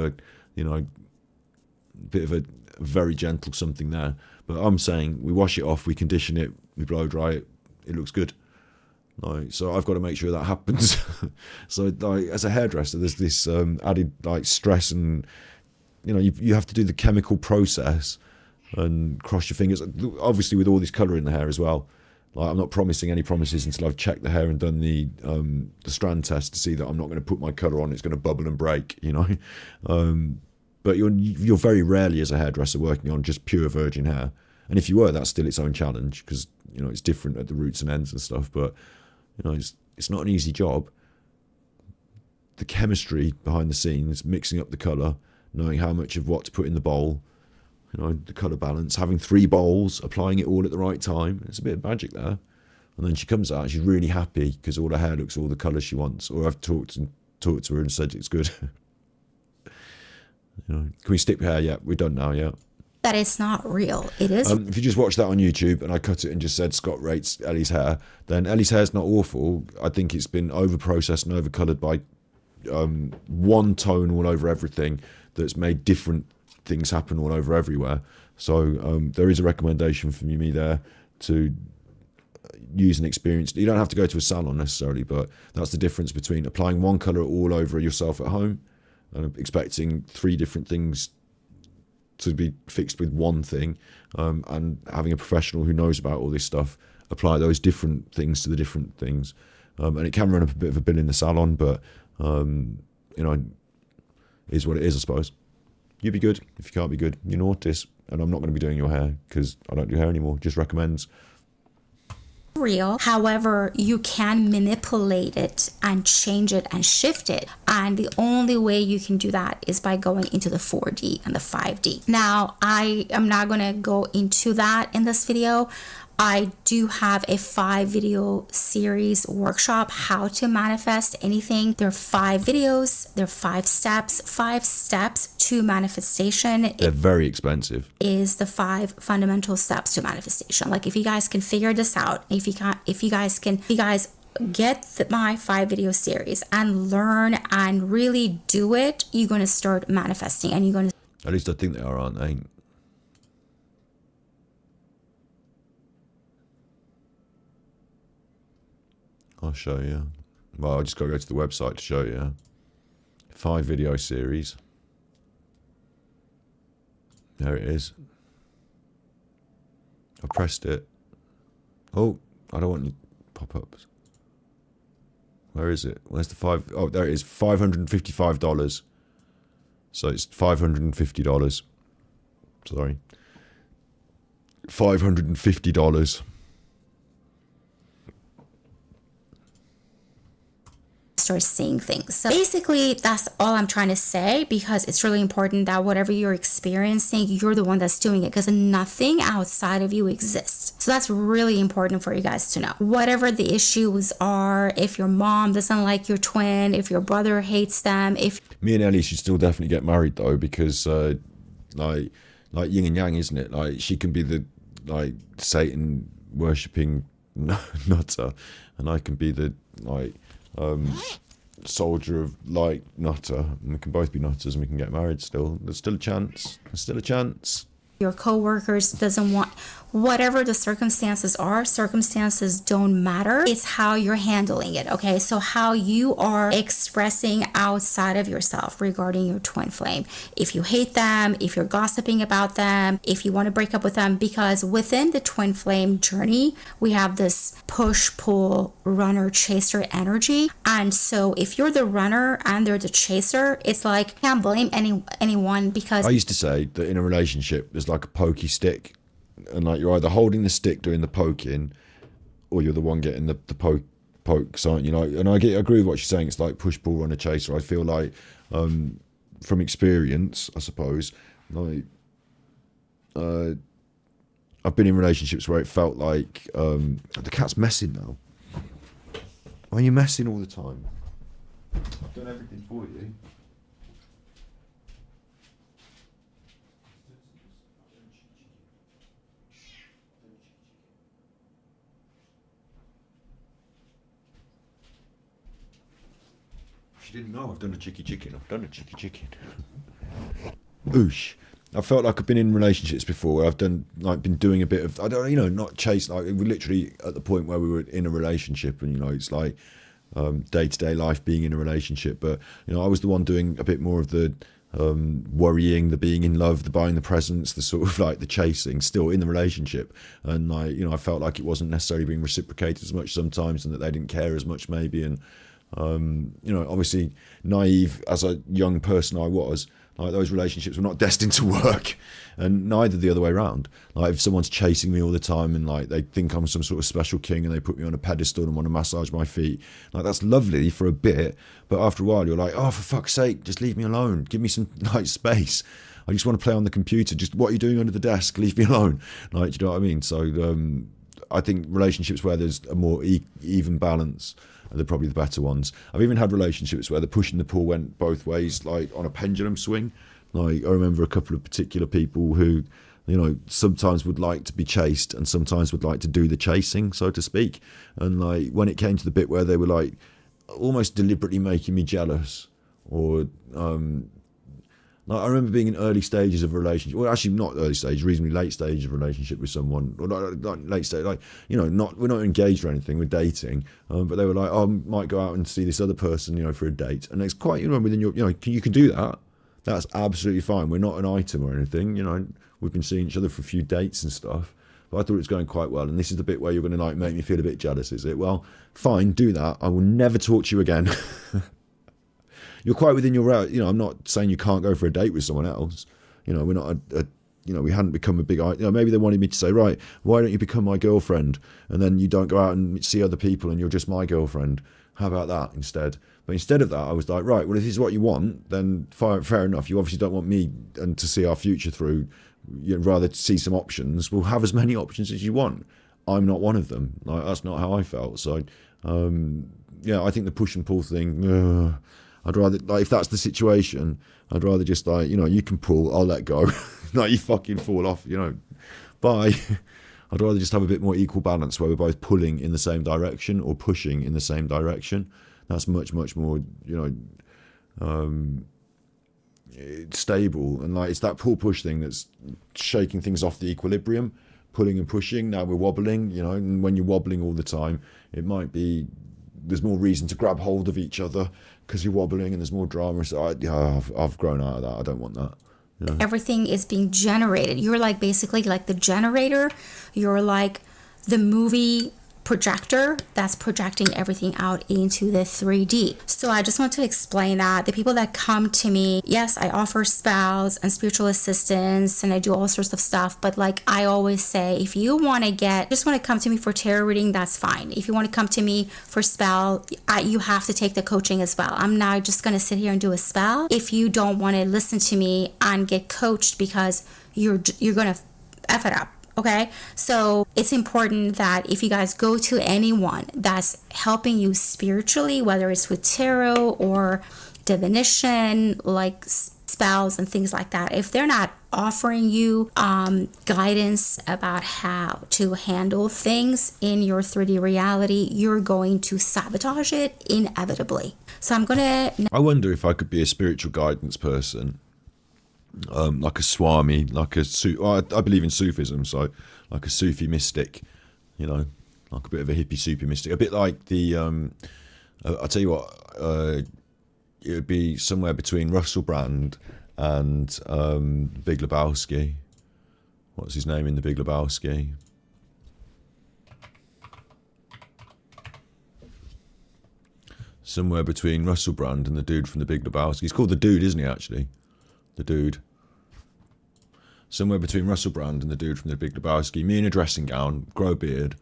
a very gentle something there. But I'm saying we wash it off, we condition it, we blow dry it, it looks good. So I've got to make sure that happens. So as a hairdresser, there's this added stress, and you have to do the chemical process and cross your fingers, obviously with all this colour in the hair as well. I'm not promising any promises until I've checked the hair and done the strand test to see that I'm not going to put my colour on, it's going to bubble and break, but you're very rarely as a hairdresser working on just pure virgin hair, and if you were, that's still its own challenge because it's different at the roots and ends and stuff, but it's not an easy job. The chemistry behind the scenes, mixing up the colour, knowing how much of what to put in the bowl, the colour balance, having 3 bowls, applying it all at the right time. It's a bit of magic there. And then she comes out, she's really happy because all her hair looks all the colour she wants. Or I've talked to her and said it's good. Can we stick hair? Yeah, we're done now, yeah. That it's not real. It is. If you just watch that on YouTube and I cut it and just said Scott rates Ellie's hair, then Ellie's hair's not awful. I think it's been over-processed and over-coloured by one tone all over everything that's made different things happen all over everywhere. So there is a recommendation from me there to use an experienced. You don't have to go to a salon necessarily, but that's the difference between applying one colour all over yourself at home and expecting 3 different things to be fixed with one thing, and having a professional who knows about all this stuff apply those different things to the different things. and it can run up a bit of a bill in the salon, but you know, is what it is, I suppose. You be good. If you can't be good, you notice. And I'm not going to be doing your hair because I don't do hair anymore. Just recommends. Real. However, you can manipulate it and change it and shift it. And the only way you can do that is by going into the 4D and the 5D. Now, I am not going to go into that in this video. I do have a 5-video series workshop, how to manifest anything. There are 5 videos, there are 5 steps to manifestation. They're very expensive. Is the 5 fundamental steps to manifestation. Like, if you guys can figure this out, if you guys get my 5-video series and learn and really do it, you're going to start manifesting, and you're going to. At least I think they are, aren't they? I'll show you. Well, I just got to go to the website to show you. 5-video series. There it is. I pressed it. Oh, I don't want any pop-ups. Where is it? Where's the 5? Oh, there it is. $555. So it's $550. Sorry. $550. Start seeing things. So basically, that's all I'm trying to say, because it's really important that whatever you're experiencing, you're the one that's doing it, because nothing outside of you exists. So that's really important for you guys to know. Whatever the issues are, if your mom doesn't like your twin, if your brother hates them, if me and Ellie should still definitely get married though, because like yin and yang, isn't it? Like, she can be the Satan worshipping nutter, and I can be the soldier of light nutter, and we can both be nutters and we can get married still. There's still a chance. There's still a chance. Your co-workers doesn't want, whatever the circumstances are, circumstances don't matter. It's how you're handling it, okay? So how you are expressing outside of yourself regarding your twin flame. If you hate them, if you're gossiping about them, if you want to break up with them, because within the twin flame journey, we have this push, pull, runner, chaser energy. And so if you're the runner and they're the chaser, it's like, can't blame anyone, because I used to say that in a relationship, there's like a pokey stick, and like you're either holding the stick doing the poking, or you're the one getting the pokes, aren't you? Like, and I agree with what she's saying. It's like push, pull, runner, chaser. I feel like, from experience, I suppose, like I've been in relationships where it felt like the cat's messing now. Why are you messing all the time? I've done everything for you. She didn't know I've done a cheeky chicken. I've done a cheeky chicken. Oosh. I felt like I've been in relationships before where I've done, like, been doing a bit of, I don't, not chase, like, we're literally at the point where we were in a relationship, and, it's like day-to-day life being in a relationship. But, I was the one doing a bit more of the worrying, the being in love, the buying the presents, the sort of like the chasing, still in the relationship. And I felt like it wasn't necessarily being reciprocated as much sometimes, and that they didn't care as much maybe. And, obviously naive as a young person I was, like, those relationships were not destined to work, and neither the other way around. Like, if someone's chasing me all the time and like they think I'm some sort of special king and they put me on a pedestal and want to massage my feet, like, that's lovely for a bit, but after a while you're like, oh, for fuck's sake, just leave me alone, give me some space. I just want to play on the computer. Just, what are you doing under the desk? Leave me alone. Like, do you know what I mean? So I think relationships where there's a more even balance, they're probably the better ones. I've even had relationships where the push and the pull went both ways, like on a pendulum swing. Like, I remember a couple of particular people who, sometimes would like to be chased and sometimes would like to do the chasing, so to speak. And like, when it came to the bit where they were like almost deliberately making me jealous, or like, I remember being in early stages of a relationship. Well, actually not early stage, reasonably late stage of a relationship with someone. Or not late stage, like, we're not engaged or anything, we're dating. But they were like, oh, I might go out and see this other person, for a date. And it's quite, within your, you can do that. That's absolutely fine. We're not an item or anything, we've been seeing each other for a few dates and stuff. but I thought it was going quite well. And this is the bit where you're going to like make me feel a bit jealous, is it? Well, fine, do that. I will never talk to you again. You're quite within your right. You know, I'm not saying you can't go for a date with someone else. You know, we're not you know, we hadn't become a big, you know, maybe they wanted me to say, right, why don't you become my girlfriend? And then you don't go out and see other people and you're just my girlfriend. How about that instead? But instead of that, I was like, right, well, if this is what you want, then fair enough. You obviously don't want me and to see our future through. You'd rather see some options. We'll have as many options as you want. I'm not one of them. Like, that's not how I felt. So, yeah, I think the push and pull thing, I'd rather, like, if that's the situation, I'd rather just, like, you know, you can pull, I'll let go. Like, you fucking fall off, you know. Bye. I'd rather just have a bit more equal balance where we're both pulling in the same direction or pushing in the same direction. That's much, much more, you know, stable. And, like, it's that pull-push thing that's shaking things off the equilibrium, pulling and pushing. Now we're wobbling, you know, and when you're wobbling all the time, it might be, there's more reason to grab hold of each other because you're wobbling and there's more drama. So I've grown out of that. I don't want that. You know? Everything is being generated. You're like basically like the generator. You're like the movie projector that's projecting everything out into the 3D. So I just want to explain that the people that come to me, yes, I offer spells and spiritual assistance and I do all sorts of stuff, but like I always say, if you want to just want to come to me for tarot reading, that's fine. If you want to come to me for spell, you have to take the coaching as well. I'm not just going to sit here and do a spell if you don't want to listen to me and get coached because you're going to F it up. Okay, so it's important that if you guys go to anyone that's helping you spiritually, whether it's with tarot or divination, like spells and things like that, if they're not offering you guidance about how to handle things in your 3D reality, you're going to sabotage it inevitably. So I wonder if I could be a spiritual guidance person. Like a Swami, like I believe in Sufism, so like a Sufi mystic, you know, like a bit of a hippie Sufi mystic, a bit like the, I'll tell you what, it would be somewhere between Russell Brand and Big Lebowski. What's his name in the Big Lebowski? Somewhere between Russell Brand and the dude from the Big Lebowski. He's called the Dude, isn't he, actually? The Dude. Somewhere between Russell Brand and the dude from the Big Lebowski. Me in a dressing gown, grow a beard.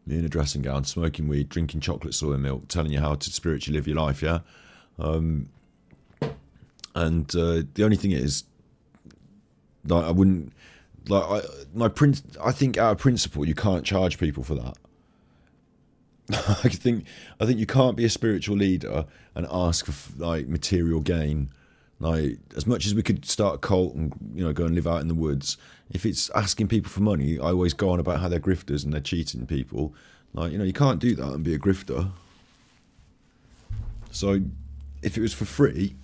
Me in a dressing gown, smoking weed, drinking chocolate soy milk, telling you how to spiritually live your life, yeah? And the only thing is, like, I wouldn't, like, I think out of principle, you can't charge people for that. I think you can't be a spiritual leader and ask for, like, material gain. Like, as much as we could start a cult and, you know, go and live out in the woods, if it's asking people for money, I always go on about how they're grifters and they're cheating people. Like, you know, you can't do that and be a grifter. So, if it was for free,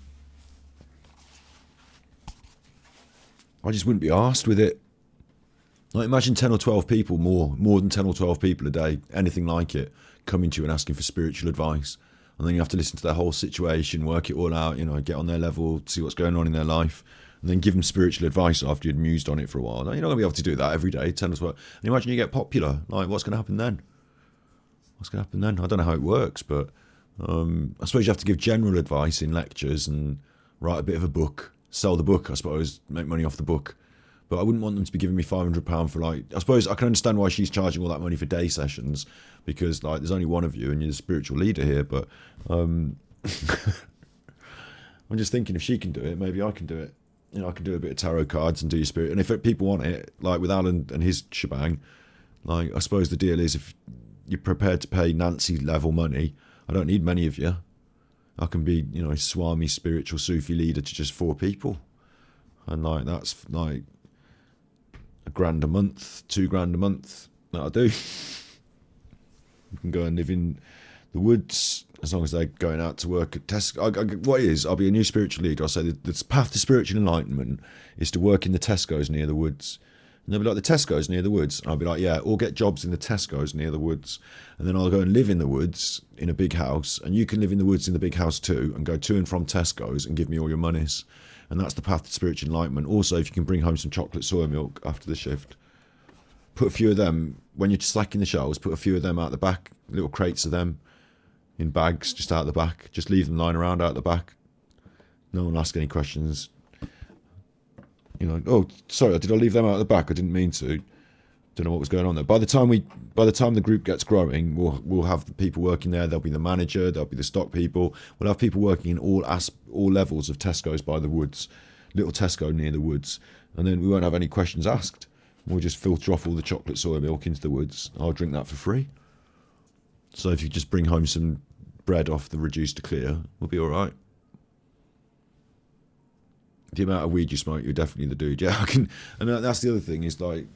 I just wouldn't be arsed with it. Like, imagine 10 or 12 people, more than 10 or 12 people a day, anything like it, coming to you and asking for spiritual advice. And then you have to listen to their whole situation, work it all out, you know, get on their level, see what's going on in their life, and then give them spiritual advice after you'd mused on it for a while. Now, you're not going to be able to do that every day, 10 or 12. And imagine you get popular. Like, what's going to happen then? What's going to happen then? I don't know how it works, but I suppose you have to give general advice in lectures and write a bit of a book, sell the book, I suppose, make money off the book. But I wouldn't want them to be giving me £500 for, like, I suppose I can understand why she's charging all that money for day sessions, because, like, there's only one of you and you're the spiritual leader here. But I'm just thinking, if she can do it, maybe I can do it. You know, I can do a bit of tarot cards and do your spirit. And if people want it, like with Alan and his shebang, like, I suppose the deal is, if you're prepared to pay Nancy level money, I don't need many of you. I can be, you know, Swami spiritual Sufi leader to just 4 people. And, like, that's like £1,000 a month, £2,000 a month. That'll do. You can go and live in the woods as long as they're going out to work at Tesco. What is? I'll be a new spiritual leader. I'll say the path to spiritual enlightenment is to work in the Tesco's near the woods. And they'll be like, the Tesco's near the woods. And I'll be like, yeah, or get jobs in the Tesco's near the woods. And then I'll go and live in the woods in a big house. And you can live in the woods in the big house too, and go to and from Tesco's and give me all your monies. And that's the path to spiritual enlightenment. Also, if you can bring home some chocolate soy milk after the shift. put a few of them, when you're slacking the shelves, put a few of them out the back, little crates of them in bags just out the back. Just leave them lying around out the back. No one ask any questions. You know, oh, sorry, did I leave them out the back? I didn't mean to. Don't know what was going on there. By the time the group gets growing, we'll have the people working there. There'll be the manager, there'll be the stock people. We'll have people working in all levels of Tesco's by the woods, little Tesco near the woods, and then we won't have any questions asked. We'll just filter off all the chocolate soy milk into the woods. I'll drink that for free. So if you just bring home some bread off the reduced to clear, we'll be all right. The amount of weed you smoke, you're definitely the dude. Yeah, I can, and that's the other thing is like,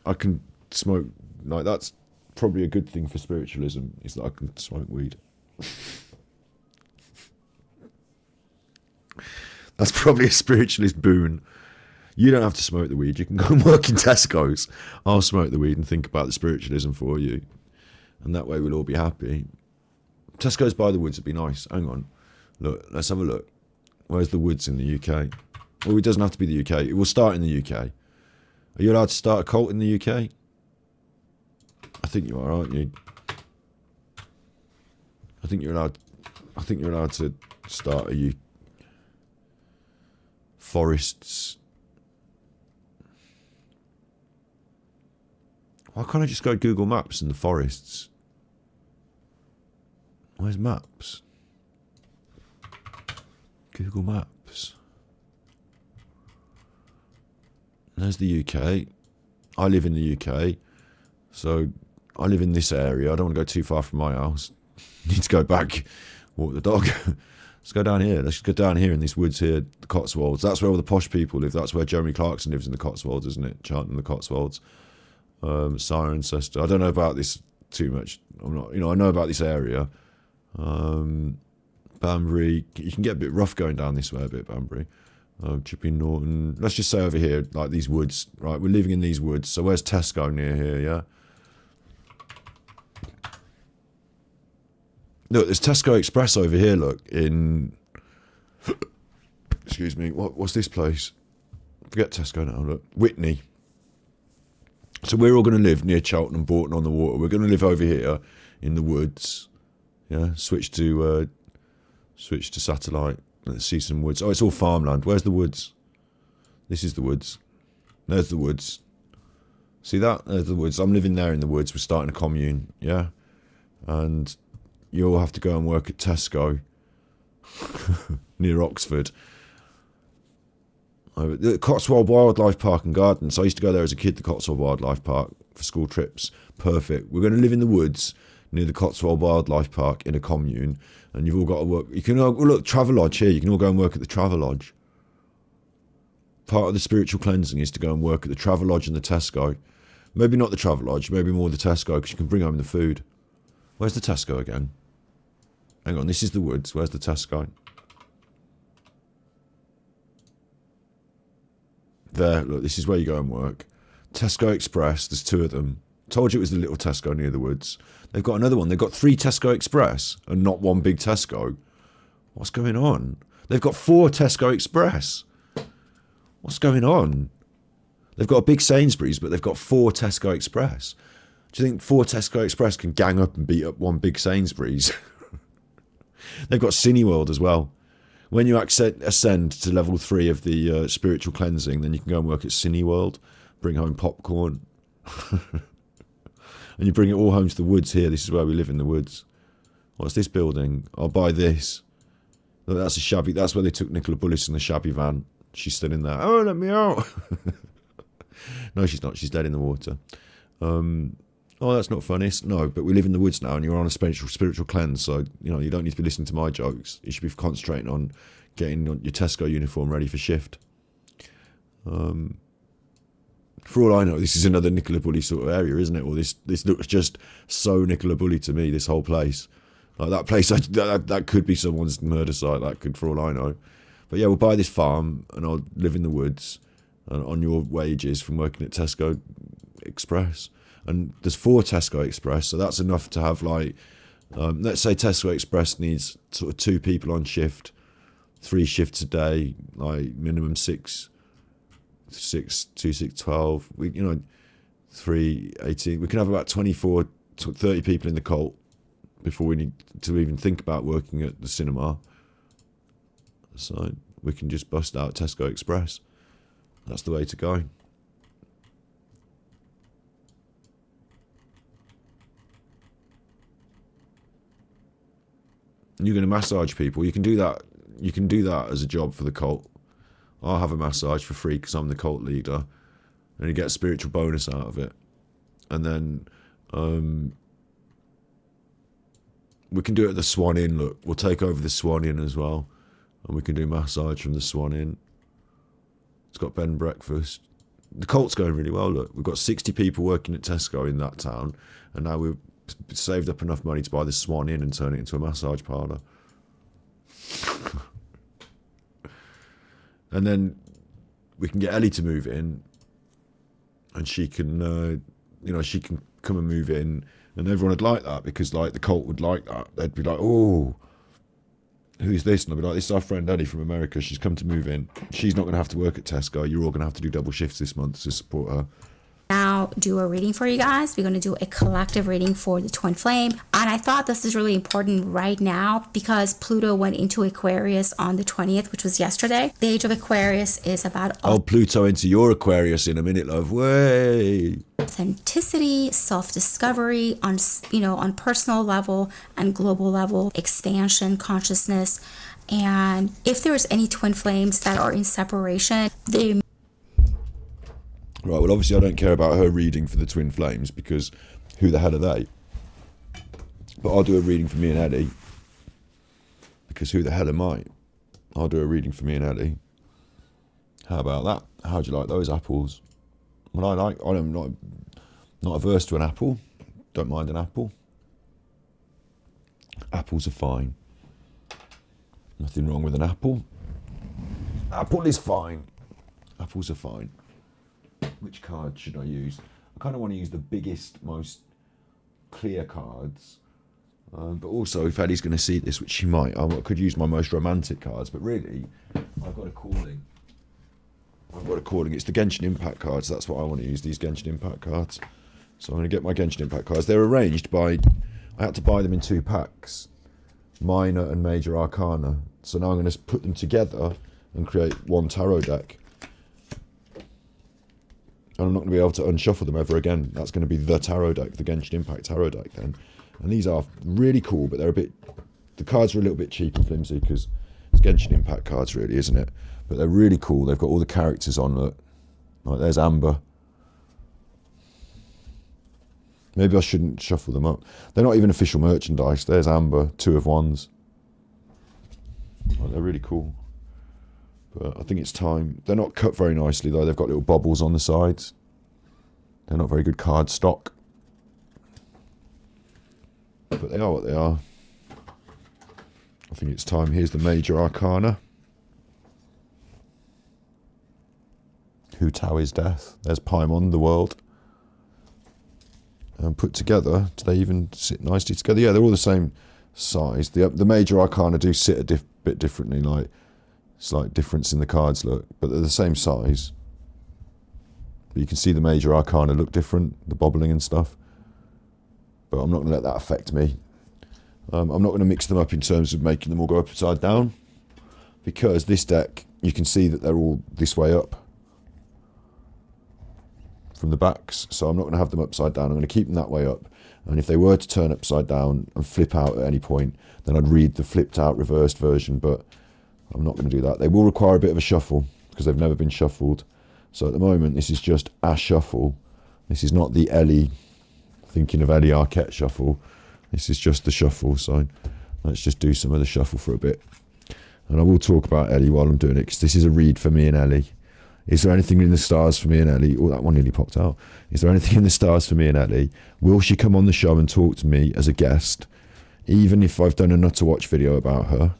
I can smoke, like that's probably a good thing for spiritualism, is that I can smoke weed. That's probably a spiritualist boon. You don't have to smoke the weed, you can go and work in Tesco's. I'll smoke the weed and think about the spiritualism for you. And that way we'll all be happy. Tesco's by the woods would be nice. Hang on. Look, let's have a look. Where's the woods in the UK? Well, it doesn't have to be the UK. It will start in the UK. Are you allowed to start a cult in the UK? I think you are, aren't you? I think you're allowed to start a forests. Why can't I just go Google Maps in the forests? Where's maps? Google Maps. There's the UK. I live in the UK. So I live in this area. I don't want to go too far from my house. Need to go back, walk the dog. Let's go down here. Let's just go down here in these woods here, the Cotswolds. That's where all the posh people live. That's where Jeremy Clarkson lives in the Cotswolds, isn't it? Chanting the Cotswolds. Cirencester. I don't know about this too much. I'm not, I know about this area. Banbury. You can get a bit rough going down this way a bit, Banbury. Chipping Norton. Let's just say over here, like these woods. Right, we're living in these woods. So where's Tesco near here, yeah? Look, there's Tesco Express over here, look, in... Excuse me, what's this place? Forget Tesco now, look. Whitney. So we're all going to live near Cheltenham, Bourton on the Water. We're going to live over here in the woods. Yeah, switch to satellite. Let's see some woods. Oh, it's all farmland. Where's the woods? This is the woods. There's the woods. See that? There's the woods. I'm living there in the woods. We're starting a commune, yeah? And you all have to go and work at Tesco near Oxford. The Cotswold Wildlife Park and Gardens. I used to go there as a kid, the Cotswold Wildlife Park, for school trips. Perfect. We're going to live in the woods near the Cotswold Wildlife Park in a commune, and you've all got to work. You can all, look, Travelodge here. You can all go and work at the Travelodge. Part of the spiritual cleansing is to go and work at the Travelodge and the Tesco. Maybe not the Travelodge, maybe more the Tesco, because you can bring home the food. Where's the Tesco again? Hang on, this is the woods. Where's the Tesco? There, look, this is where you go and work. Tesco Express, there's two of them. Told you it was the little Tesco near the woods. They've got another one. They've got 3 Tesco Express and not one big Tesco. What's going on? They've got 4 Tesco Express. What's going on? They've got a big Sainsbury's, but they've got 4 Tesco Express. Do you think 4 Tesco Express can gang up and beat up one big Sainsbury's? They've got Cineworld as well. When you ascend to level 3 of the spiritual cleansing, then you can go and work at Cineworld, bring home popcorn. And you bring it all home to the woods here. This is where we live, in the woods. What's this building? I'll buy this. Look, that's a shabby. That's where they took Nicola Bullis in the shabby van. She's still in there. Oh, let me out. No, she's not. She's dead in the water. Oh, that's not funny. No, but we live in the woods now, and you're on a spiritual cleanse, so you don't need to be listening to my jokes. You should be concentrating on getting your Tesco uniform ready for shift. For all I know, this is another Nicola Bully sort of area, isn't it? Or this looks just so Nicola Bully to me, this whole place. Like that place, that could be someone's murder site, that could, for all I know. But yeah, we'll buy this farm, and I'll live in the woods on your wages from working at Tesco Express. And there's 4 Tesco Express, so that's enough to have, like, let's say Tesco Express needs sort of 2 people on shift, 3 shifts a day, like minimum 6, 2, 6, 12. 3, 18. We can have about 24 to 30 people in the cult before we need to even think about working at the cinema. So we can just bust out Tesco Express. That's the way to go. You're going to massage people. You can do that. You can do that as a job for the cult. I'll have a massage for free because I'm the cult leader, and you get a spiritual bonus out of it. And then we can do it at the Swan Inn. Look, we'll take over the Swan Inn as well, and we can do massage from the Swan Inn. It's got bed and breakfast. The cult's going really well. Look, we've got 60 people working at Tesco in that town, and now we've saved up enough money to buy the Swan Inn and turn it into a massage parlour. And then we can get Ellie to move in, and she can, she can come and move in, and everyone would like that because, like, the cult would like that. They'd be like, "Oh, who's this?" And I'd be like, "This is our friend Ellie from America. She's come to move in. She's not going to have to work at Tesco. You're all going to have to do double shifts this month to support her." Now do a reading for you guys. We're going to do a collective reading for the twin flame, and I thought this is really important right now because Pluto went into Aquarius on the 20th, which was yesterday. The age of Aquarius is about Pluto into your Aquarius in a minute, love. Way. Authenticity, self-discovery on personal level and global level, expansion, consciousness. And if there's any twin flames that are in separation, they Right, well, obviously I don't care about her reading for the twin flames because who the hell are they? But I'll do a reading for me and Ellie because who the hell am I? I'll do a reading for me and Ellie. How about that? How'd you like those apples? Well, I'm not averse to an apple. Don't mind an apple. Apples are fine. Nothing wrong with an apple. Apple is fine. Apples are fine. Which card should I use? I kind of want to use the biggest, most clear cards. But also, if Ellie's going to see this, which she might, I could use my most romantic cards. But really, I've got a calling. It's the Genshin Impact cards. That's what I want to use, these Genshin Impact cards. So I'm going to get my Genshin Impact cards. They're arranged by... I had to buy them in 2 packs. Minor and Major Arcana. So now I'm going to put them together and create one tarot deck. And I'm not going to be able to unshuffle them ever again. That's going to be the tarot deck, the Genshin Impact tarot deck then. And these are really cool, but they're a bit... The cards are a little bit cheap and flimsy because it's Genshin Impact cards really, isn't it? But they're really cool. They've got all the characters on, look. Like, there's Amber. Maybe I shouldn't shuffle them up. They're not even official merchandise. There's Amber, 2 of Wands. Like, they're really cool. But I think it's time. They're not cut very nicely though. They've got little bobbles on the sides. They're not very good card stock. But they are what they are. I think it's time. Here's the Major Arcana. Hu Tao is death. There's Paimon, the world. And put together, do they even sit nicely together? Yeah, they're all the same size. The Major Arcana do sit a bit differently, like slight difference in the cards, look, but they're the same size. But you can see the Major Arcana look different, the bobbling and stuff. But I'm not going to let that affect me. I'm not going to mix them up in terms of making them all go upside down, because this deck, you can see that they're all this way up from the backs, so I'm not going to have them upside down. I'm going to keep them that way up, and if they were to turn upside down and flip out at any point, then I'd read the flipped out reversed version, but I'm not going to do that. They will require a bit of a shuffle because they've never been shuffled. So at the moment, this is just a shuffle. This is not the Ellie, thinking of Ellie Arket shuffle. This is just the shuffle. So let's just do some of the shuffle for a bit. And I will talk about Ellie while I'm doing it, because this is a read for me and Ellie. Is there anything in the stars for me and Ellie? Oh, that one nearly popped out. Is there anything in the stars for me and Ellie? Will she come on the show and talk to me as a guest, even if I've done a Not to Watch video about her?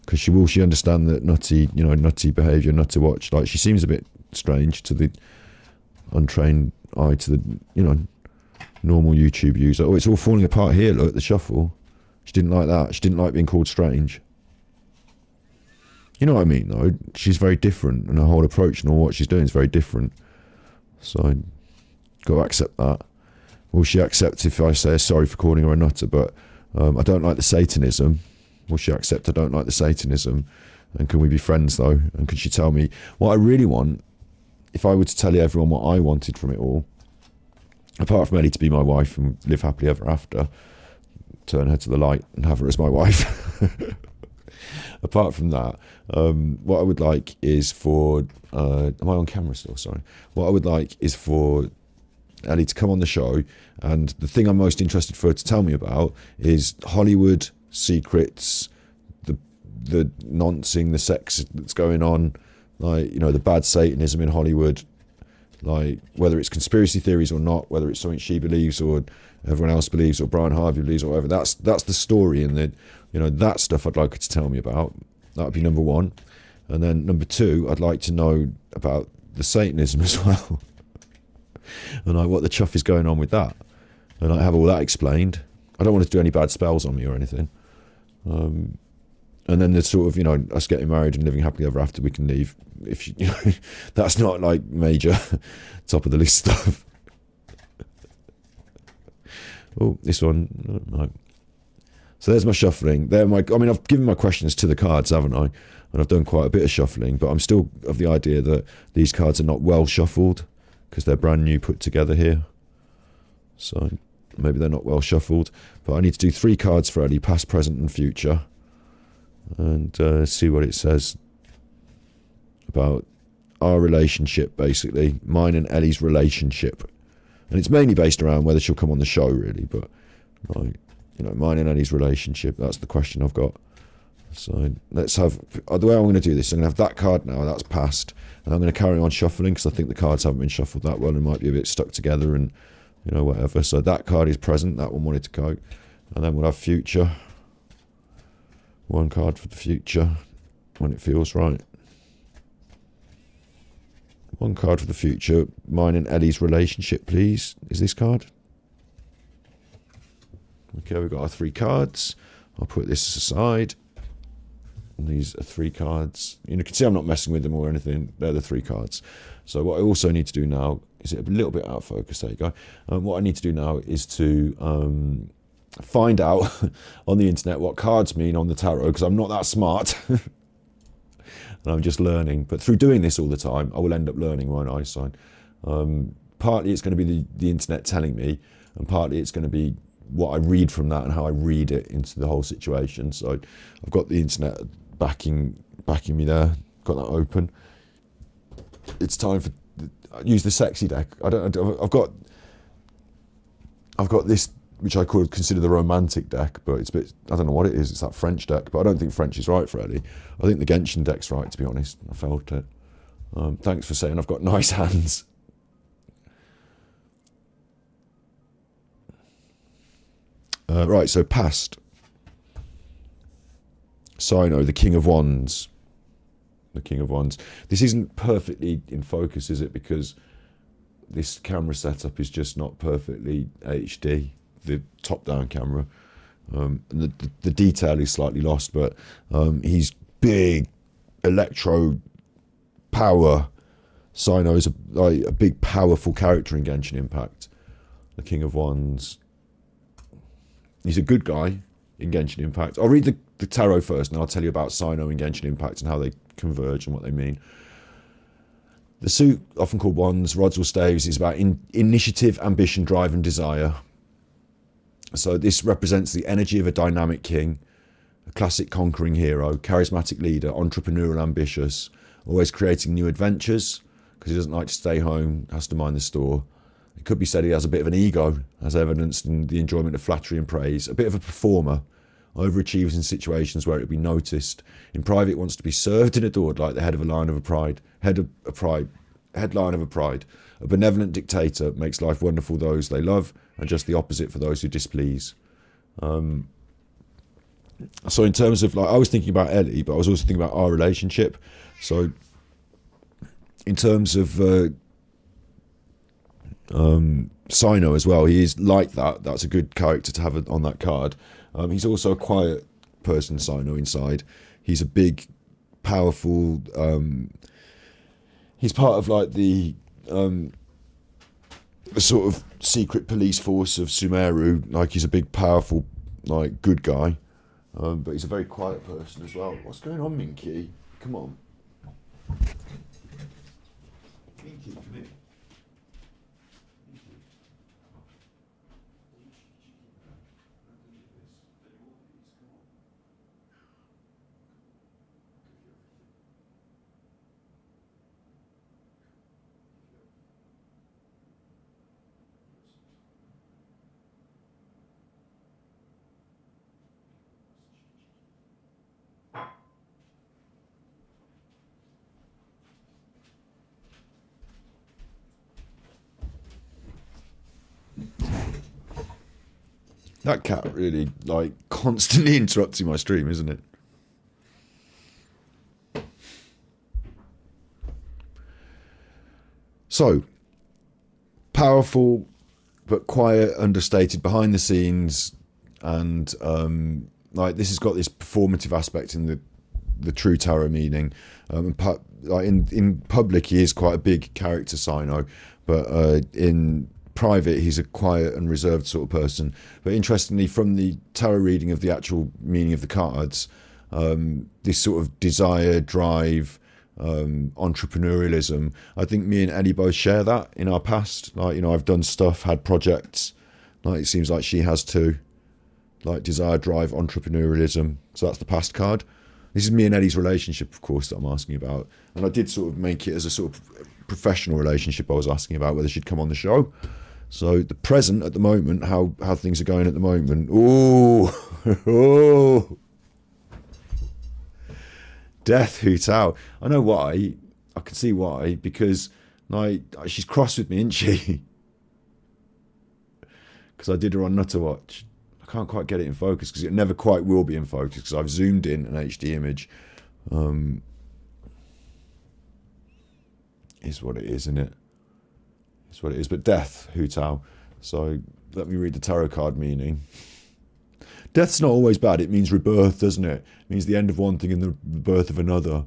Because she understand that nutty behaviour, not to watch. Like, she seems a bit strange to the untrained eye, to the, normal YouTube user. Oh, it's all falling apart here, look, the shuffle. She didn't like that. She didn't like being called strange. You know what I mean, though? She's very different, and her whole approach and all what she's doing is very different. So, Got to accept that. Will she accept if I say sorry for calling her a nutter, but I don't like the Satanism? Will she accept I don't like the Satanism? And can we be friends though? And can she tell me what I really want? If I were to tell everyone what I wanted from it all, apart from Ellie to be my wife and live happily ever after, turn her to the light and have her as my wife. Apart from that, what I would like is for... am I on camera still? Sorry. What I would like is for Ellie to come on the show, and the thing I'm most interested for her to tell me about is Hollywood secrets, the noncing, the sex that's going on, like, you know, the bad Satanism in Hollywood, like whether it's conspiracy theories or not, whether it's something she believes or everyone else believes or Brian Harvey believes or whatever. That's the story, and the, you know, that stuff I'd like her to tell me about. That would be number one. And then number two, I'd like to know about the Satanism as well. And like what the chuff is going on with that. And I have all that explained. I don't want to do any bad spells on me or anything. And then there's sort of, you know, us getting married and living happily ever after, we can leave. If you know, that's not like major top of the list stuff. Oh, this one, no. So there's my shuffling. I mean, I've given my questions to the cards, haven't I? And I've done quite a bit of shuffling, but I'm still of the idea that these cards are not well shuffled because they're brand new put together here. So maybe they're not well shuffled, but I need to do 3 cards for Ellie, past, present and future, and see what it says about our relationship, basically, mine and Ellie's relationship. And it's mainly based around whether she'll come on the show, really, but like, you know, mine and Ellie's relationship, that's the question I've got. So let's have, the way I'm going to do this, I'm going to have that card now, that's passed, and I'm going to carry on shuffling because I think the cards haven't been shuffled that well and might be a bit stuck together and, you know, whatever. So that card is present, that one wanted to go. And then we'll have future. 1 card for the future when it feels right. 1 card for the future, mine and Ellie's relationship, please. Is this card? Okay, we've got our 3 cards. I'll put this aside. And these are 3 cards. You can see I'm not messing with them or anything. They're the 3 cards. So what I also need to do now, is it a little bit out of focus? There you go. What I need to do now is to find out on the internet what cards mean on the tarot, because I'm not that smart. And I'm just learning. But through doing this all the time, I will end up learning, won't I? So, partly it's going to be the internet telling me, and partly it's going to be what I read from that and how I read it into the whole situation. So I've got the internet backing me there. Got that open. It's time for use the sexy deck. I've got this, which I could consider the romantic deck, but it's a bit, I don't know what it is. It's that French deck, but I don't think French is right for Ellie. I think the Genshin deck's right, to be honest. I felt it. Thanks for saying I've got nice hands. Right, so past. Sino, the King of Wands. The King of Wands. This isn't perfectly in focus, is it? Because this camera setup is just not perfectly HD. The top-down camera. And the detail is slightly lost, but he's big, electro power. Sino is a big, powerful character in Genshin Impact. The King of Wands. He's a good guy in Genshin Impact. I'll read the tarot first, and I'll tell you about Sino in Genshin Impact and how they converge and what they mean. The suit, often called wands, rods or staves, is about initiative, ambition, drive and desire. So this represents the energy of a dynamic king, a classic conquering hero, charismatic leader, entrepreneurial, ambitious, always creating new adventures because he doesn't like to stay home, has to mind the store. It could be said he has a bit of an ego, as evidenced in the enjoyment of flattery and praise, a bit of a performer, overachieves in situations where it would be noticed. In private, wants to be served and adored like the head of a line of a pride, headline of a pride. A benevolent dictator, makes life wonderful for those they love, and just the opposite for those who displease. So in terms of, like, I was thinking about Ellie, but I was also thinking about our relationship. So in terms of Sino as well, he is like that. That's a good character to have on that card. He's also a quiet person, Sino, inside. He's a big, powerful... he's part of, like, the the sort of secret police force of Sumeru. Like, he's a big, powerful, like, good guy, but he's a very quiet person as well. What's going on, Minky? Come on. Minky, come here. That cat really, like, constantly interrupting my stream, isn't it? So, powerful but quiet, understated, behind the scenes, and like, this has got this performative aspect in the true tarot meaning. Like, in public, he is quite a big character, Sino, but in private, he's a quiet and reserved sort of person. But interestingly, from the tarot reading of the actual meaning of the cards, this sort of desire, drive, entrepreneurialism, I think me and Ellie both share that in our past. Like, you know, I've done stuff, had projects, like, it seems like she has too. Like, desire, drive, entrepreneurialism. So that's the past card. This is me and Ellie's relationship, of course, that I'm asking about. And I did sort of make it as a sort of professional relationship. I was asking about whether she'd come on the show. So the present at the moment, how things are going at the moment. Ooh, oh, death hoot out. I know why. I can see why, because, like, she's cross with me, isn't she? Because I did her on Nutter Watch. I can't quite get it in focus because it never quite will be in focus because I've zoomed in an HD image. Is what it is, isn't it? It's what it is. But death, Hu Tao. So let me read the tarot card meaning. Death's not always bad. It means rebirth, doesn't it? It means the end of one thing and the birth of another.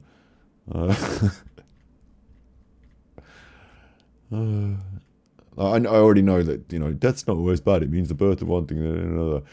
I already know that, you know, death's not always bad. It means the birth of one thing and another.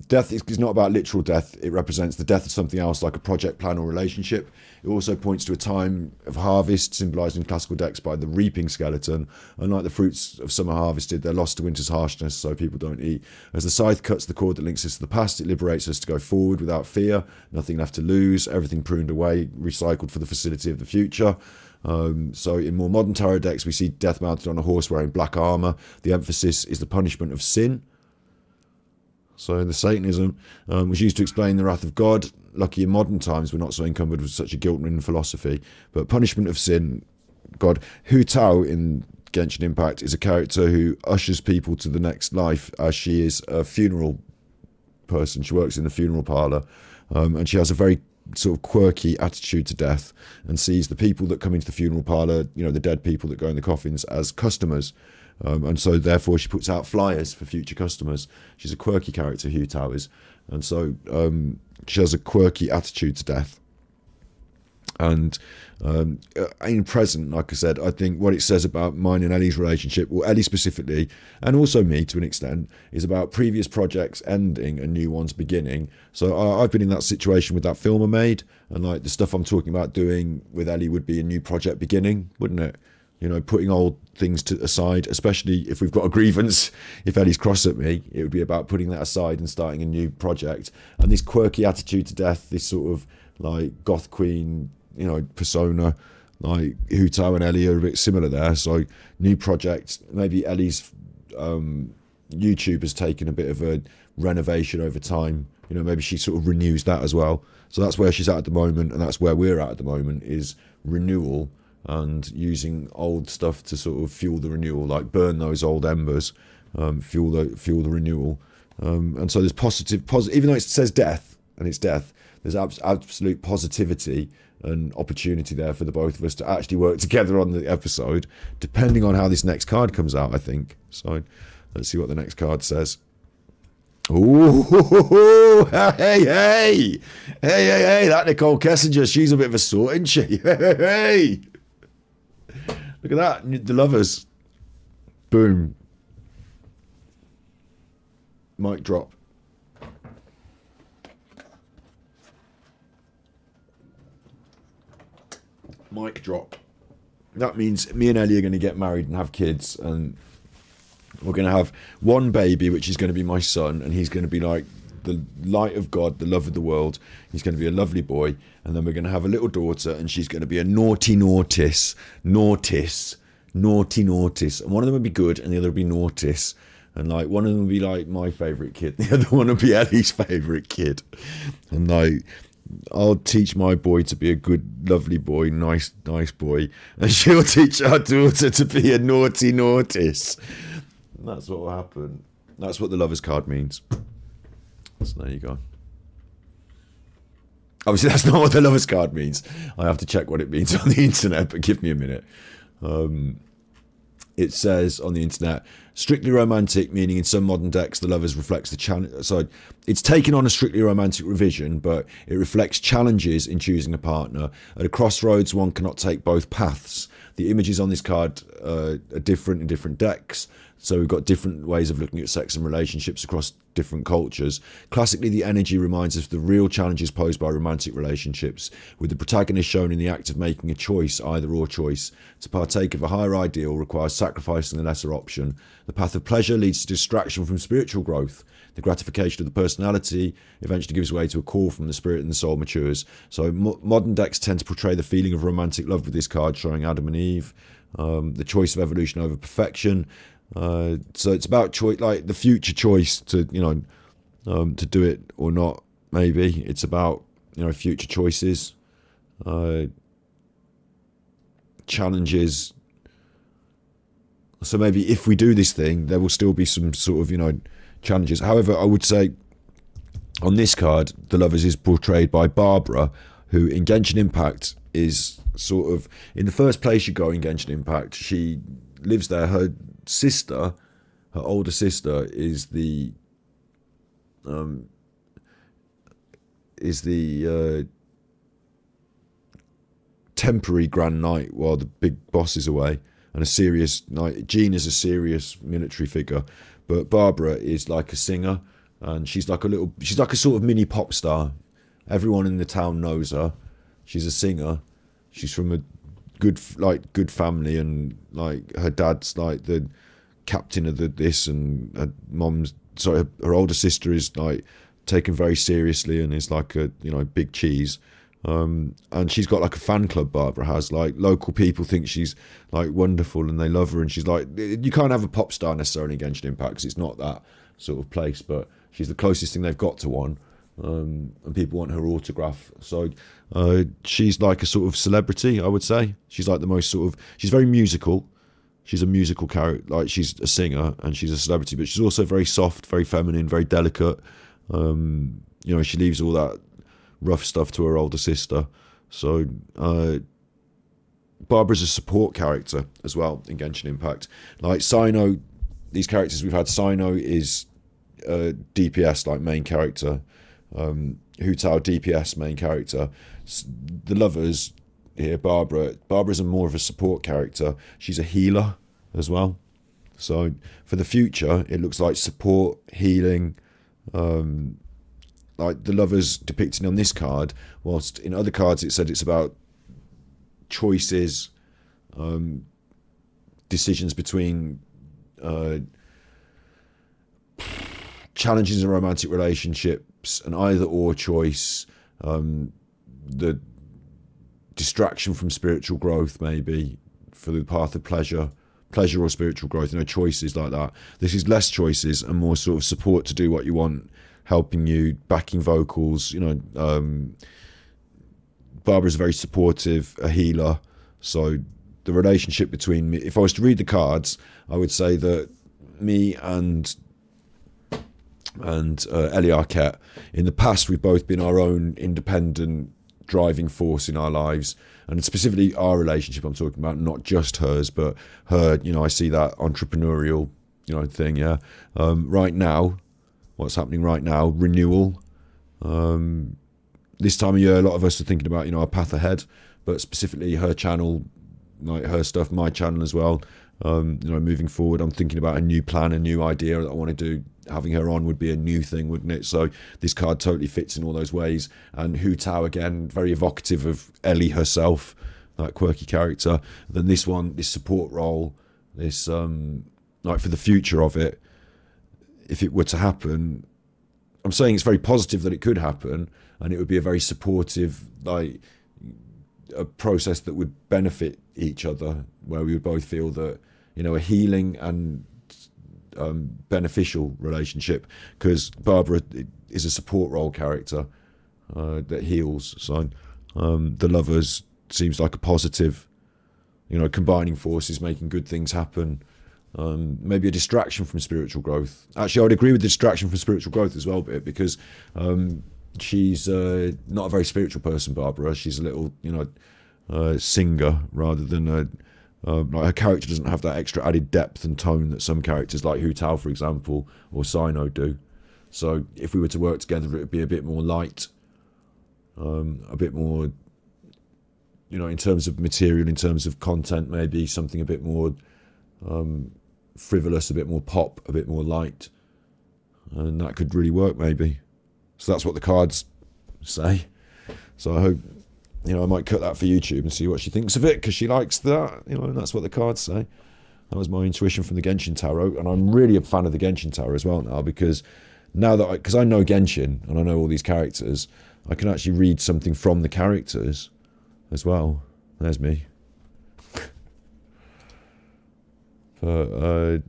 Death is not about literal death. It represents the death of something else, like a project, plan, or relationship. It also points to a time of harvest, symbolised in classical decks by the reaping skeleton. Unlike the fruits of summer harvested, they're lost to winter's harshness, so people don't eat. As the scythe cuts the cord that links us to the past, it liberates us to go forward without fear. Nothing left to lose. Everything pruned away, recycled for the facility of the future. So in more modern tarot decks, we see death mounted on a horse wearing black armour. The emphasis is the punishment of sin. So the Satanism was used to explain the wrath of God. Lucky in modern times, we're not so encumbered with such a guilt-ridden philosophy. But punishment of sin, God. Hu Tao in Genshin Impact is a character who ushers people to the next life, as she is a funeral person. She works in the funeral parlour, and she has a very sort of quirky attitude to death and sees the people that come into the funeral parlour, you know, the dead people that go in the coffins, as customers. And so therefore she puts out flyers for future customers. She's a quirky character, Hu Tao is. And so she has a quirky attitude to death. And in present, like I said, I think what it says about mine and Ellie's relationship, or Ellie specifically, and also me to an extent, is about previous projects ending and new ones beginning. So I've been in that situation with that film I made, and like the stuff I'm talking about doing with Ellie would be a new project beginning, wouldn't it? You know, putting old things aside, especially if we've got a grievance. If Ellie's cross at me, it would be about putting that aside and starting a new project. And this quirky attitude to death, this sort of like goth queen, you know, persona, like Hu Tao and Ellie are a bit similar there. So new project, maybe Ellie's YouTube has taken a bit of a renovation over time. You know, maybe she sort of renews that as well. So that's where she's at the moment, and that's where we're at the moment, is renewal. And using old stuff to sort of fuel the renewal, like burn those old embers, fuel the renewal. And so there's positive, even though it says death, and it's death, there's absolute positivity and opportunity there for the both of us to actually work together on the episode, depending on how this next card comes out, I think. So let's see what the next card says. Ooh, hey, that Nicole Kessinger, she's a bit of a sort, isn't she? Hey. Look at that, the lovers. Boom. Mic drop. Mic drop. That means me and Ellie are going to get married and have kids, and we're going to have one baby, which is going to be my son, and he's going to be like the light of God, the love of the world. He's going to be a lovely boy. And then we're going to have a little daughter, and she's going to be a naughty naughtis. And one of them will be good, and the other will be naughtis. And like one of them will be like my favourite kid, the other one will be Ellie's favourite kid. And like I'll teach my boy to be a good, lovely boy, nice boy, and she'll teach our daughter to be a naughty naughtis. And that's what will happen. That's what the lovers card means. So there you go. Obviously, that's not what the lovers card means. I have to check what it means on the internet, but give me a minute. It says on the internet, strictly romantic, meaning in some modern decks, the lovers reflects the challenge. So it's taken on a strictly romantic revision, but it reflects challenges in choosing a partner. At a crossroads, one cannot take both paths. The images on this card are different in different decks. So we've got different ways of looking at sex and relationships across different cultures. Classically, the energy reminds us of the real challenges posed by romantic relationships, with the protagonist shown in the act of making a choice, either or choice. To partake of a higher ideal requires sacrificing the lesser option. The path of pleasure leads to distraction from spiritual growth. The gratification of the personality eventually gives way to a call from the spirit, and the soul matures. So modern decks tend to portray the feeling of romantic love with this card, showing Adam and Eve, the choice of evolution over perfection. So it's about choice, like the future choice to, to do it or not. Maybe it's about, future choices, challenges. So maybe if we do this thing, there will still be some sort of, challenges. However, I would say on this card, the lovers is portrayed by Barbara, who in Genshin Impact is sort of in the first place you go in Genshin Impact. She lives there. Her older sister is the temporary Grand Knight while the big boss is away, and a serious knight. Jean is a serious military figure, but Barbara is like a singer, and she's like a sort of mini pop star. Everyone in the town knows her. She's a singer. She's from a good family, and like her dad's like the captain of this, and her older sister is like taken very seriously and is like a big cheese. And she's got like a fan club. Barbara has, like, local people think she's like wonderful and they love her, and she's like, you can't have a pop star necessarily in Genshin Impact because it's not that sort of place, but she's the closest thing they've got to one. And people want her autograph. So she's like a sort of celebrity, I would say. She's like the most sort of, she's very musical. She's a musical character, like she's a singer and she's a celebrity, but she's also very soft, very feminine, very delicate. She leaves all that rough stuff to her older sister. So Barbara's a support character as well in Genshin Impact. Like Sino, these characters we've had, Sino is DPS, like main character. Hu Tao, DPS, main character. The lovers here, Barbara's more of a support character. She's a healer as well. So for the future, it looks like support, healing, like the lovers depicted on this card, whilst in other cards it said it's about choices, decisions between challenges in romantic relationships, an either or choice, the distraction from spiritual growth, maybe for the path of pleasure or spiritual growth, choices like that. This is less choices and more sort of support to do what you want, helping you, backing vocals. Barbara's very supportive, a healer. So the relationship between me, if I was to read the cards, I would say that me and Ellie Arket, in the past we've both been our own independent driving force in our lives, and specifically our relationship I'm talking about, not just hers, but her, I see that entrepreneurial thing. Right now, what's happening right now, renewal. This time of year, a lot of us are thinking about our path ahead, but specifically her channel, like her stuff, my channel as well. Moving forward, I'm thinking about a new plan, a new idea that I want to do. Having her on would be a new thing, wouldn't it? So this card totally fits in all those ways. And Hu Tao, again, very evocative of Ellie herself, that quirky character. Then this one, this support role, this like for the future of it, if it were to happen, I'm saying it's very positive that it could happen, and it would be a very supportive, like a process that would benefit each other, where we would both feel that, a healing and beneficial relationship, because Barbara is a support role character that heals. So the lovers seems like a positive, combining forces, making good things happen. Maybe a distraction from spiritual growth. Actually, I would agree with the distraction from spiritual growth as well, because she's not a very spiritual person, Barbara. She's a little, singer rather than like her character doesn't have that extra added depth and tone that some characters like Hu Tao, for example, or Sino do. So if we were to work together, it would be a bit more light, a bit more, in terms of material, in terms of content, maybe something a bit more frivolous, a bit more pop, a bit more light, and that could really work maybe. So that's what the cards say. So I hope, I might cut that for YouTube and see what she thinks of it, because she likes that, and that's what the cards say. That was my intuition from the Genshin Tarot, and I'm really a fan of the Genshin Tarot as well now, because now that because I know Genshin and I know all these characters, I can actually read something from the characters as well. There's me. But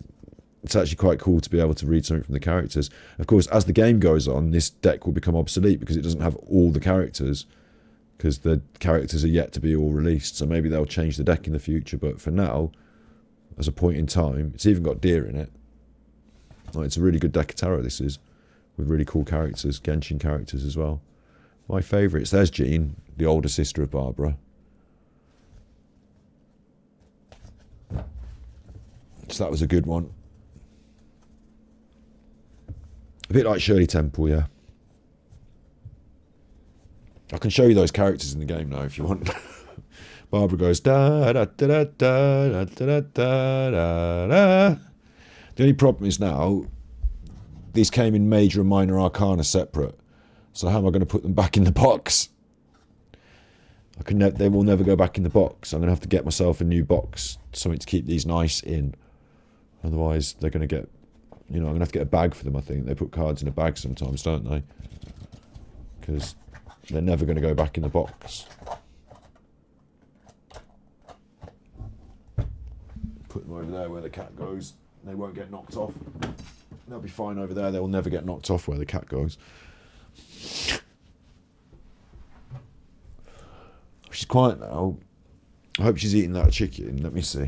it's actually quite cool to be able to read something from the characters. Of course, as the game goes on, this deck will become obsolete because it doesn't have all the characters, because the characters are yet to be all released. So maybe they'll change the deck in the future. But for now, as a point in time, it's even got deer in it. Like, it's a really good deck of tarot, this is, with really cool characters, Genshin characters as well. My favourites. There's Jean, the older sister of Barbara. So that was a good one. A bit like Shirley Temple, yeah. I can show you those characters in the game now if you want. Barbara goes da da da da da da da da da. The only problem is now, these came in major and minor arcana separate. So how am I going to put them back in the box? They will never go back in the box. I'm going to have to get myself a new box, something to keep these nice in. Otherwise, they're going to get, I'm going to have to get a bag for them, I think. They put cards in a bag sometimes, don't they? Because they're never going to go back in the box. Put them over there where the cat goes. They won't get knocked off. They'll be fine over there. They will never get knocked off where the cat goes. She's quiet now. I hope she's eating that chicken. Let me see.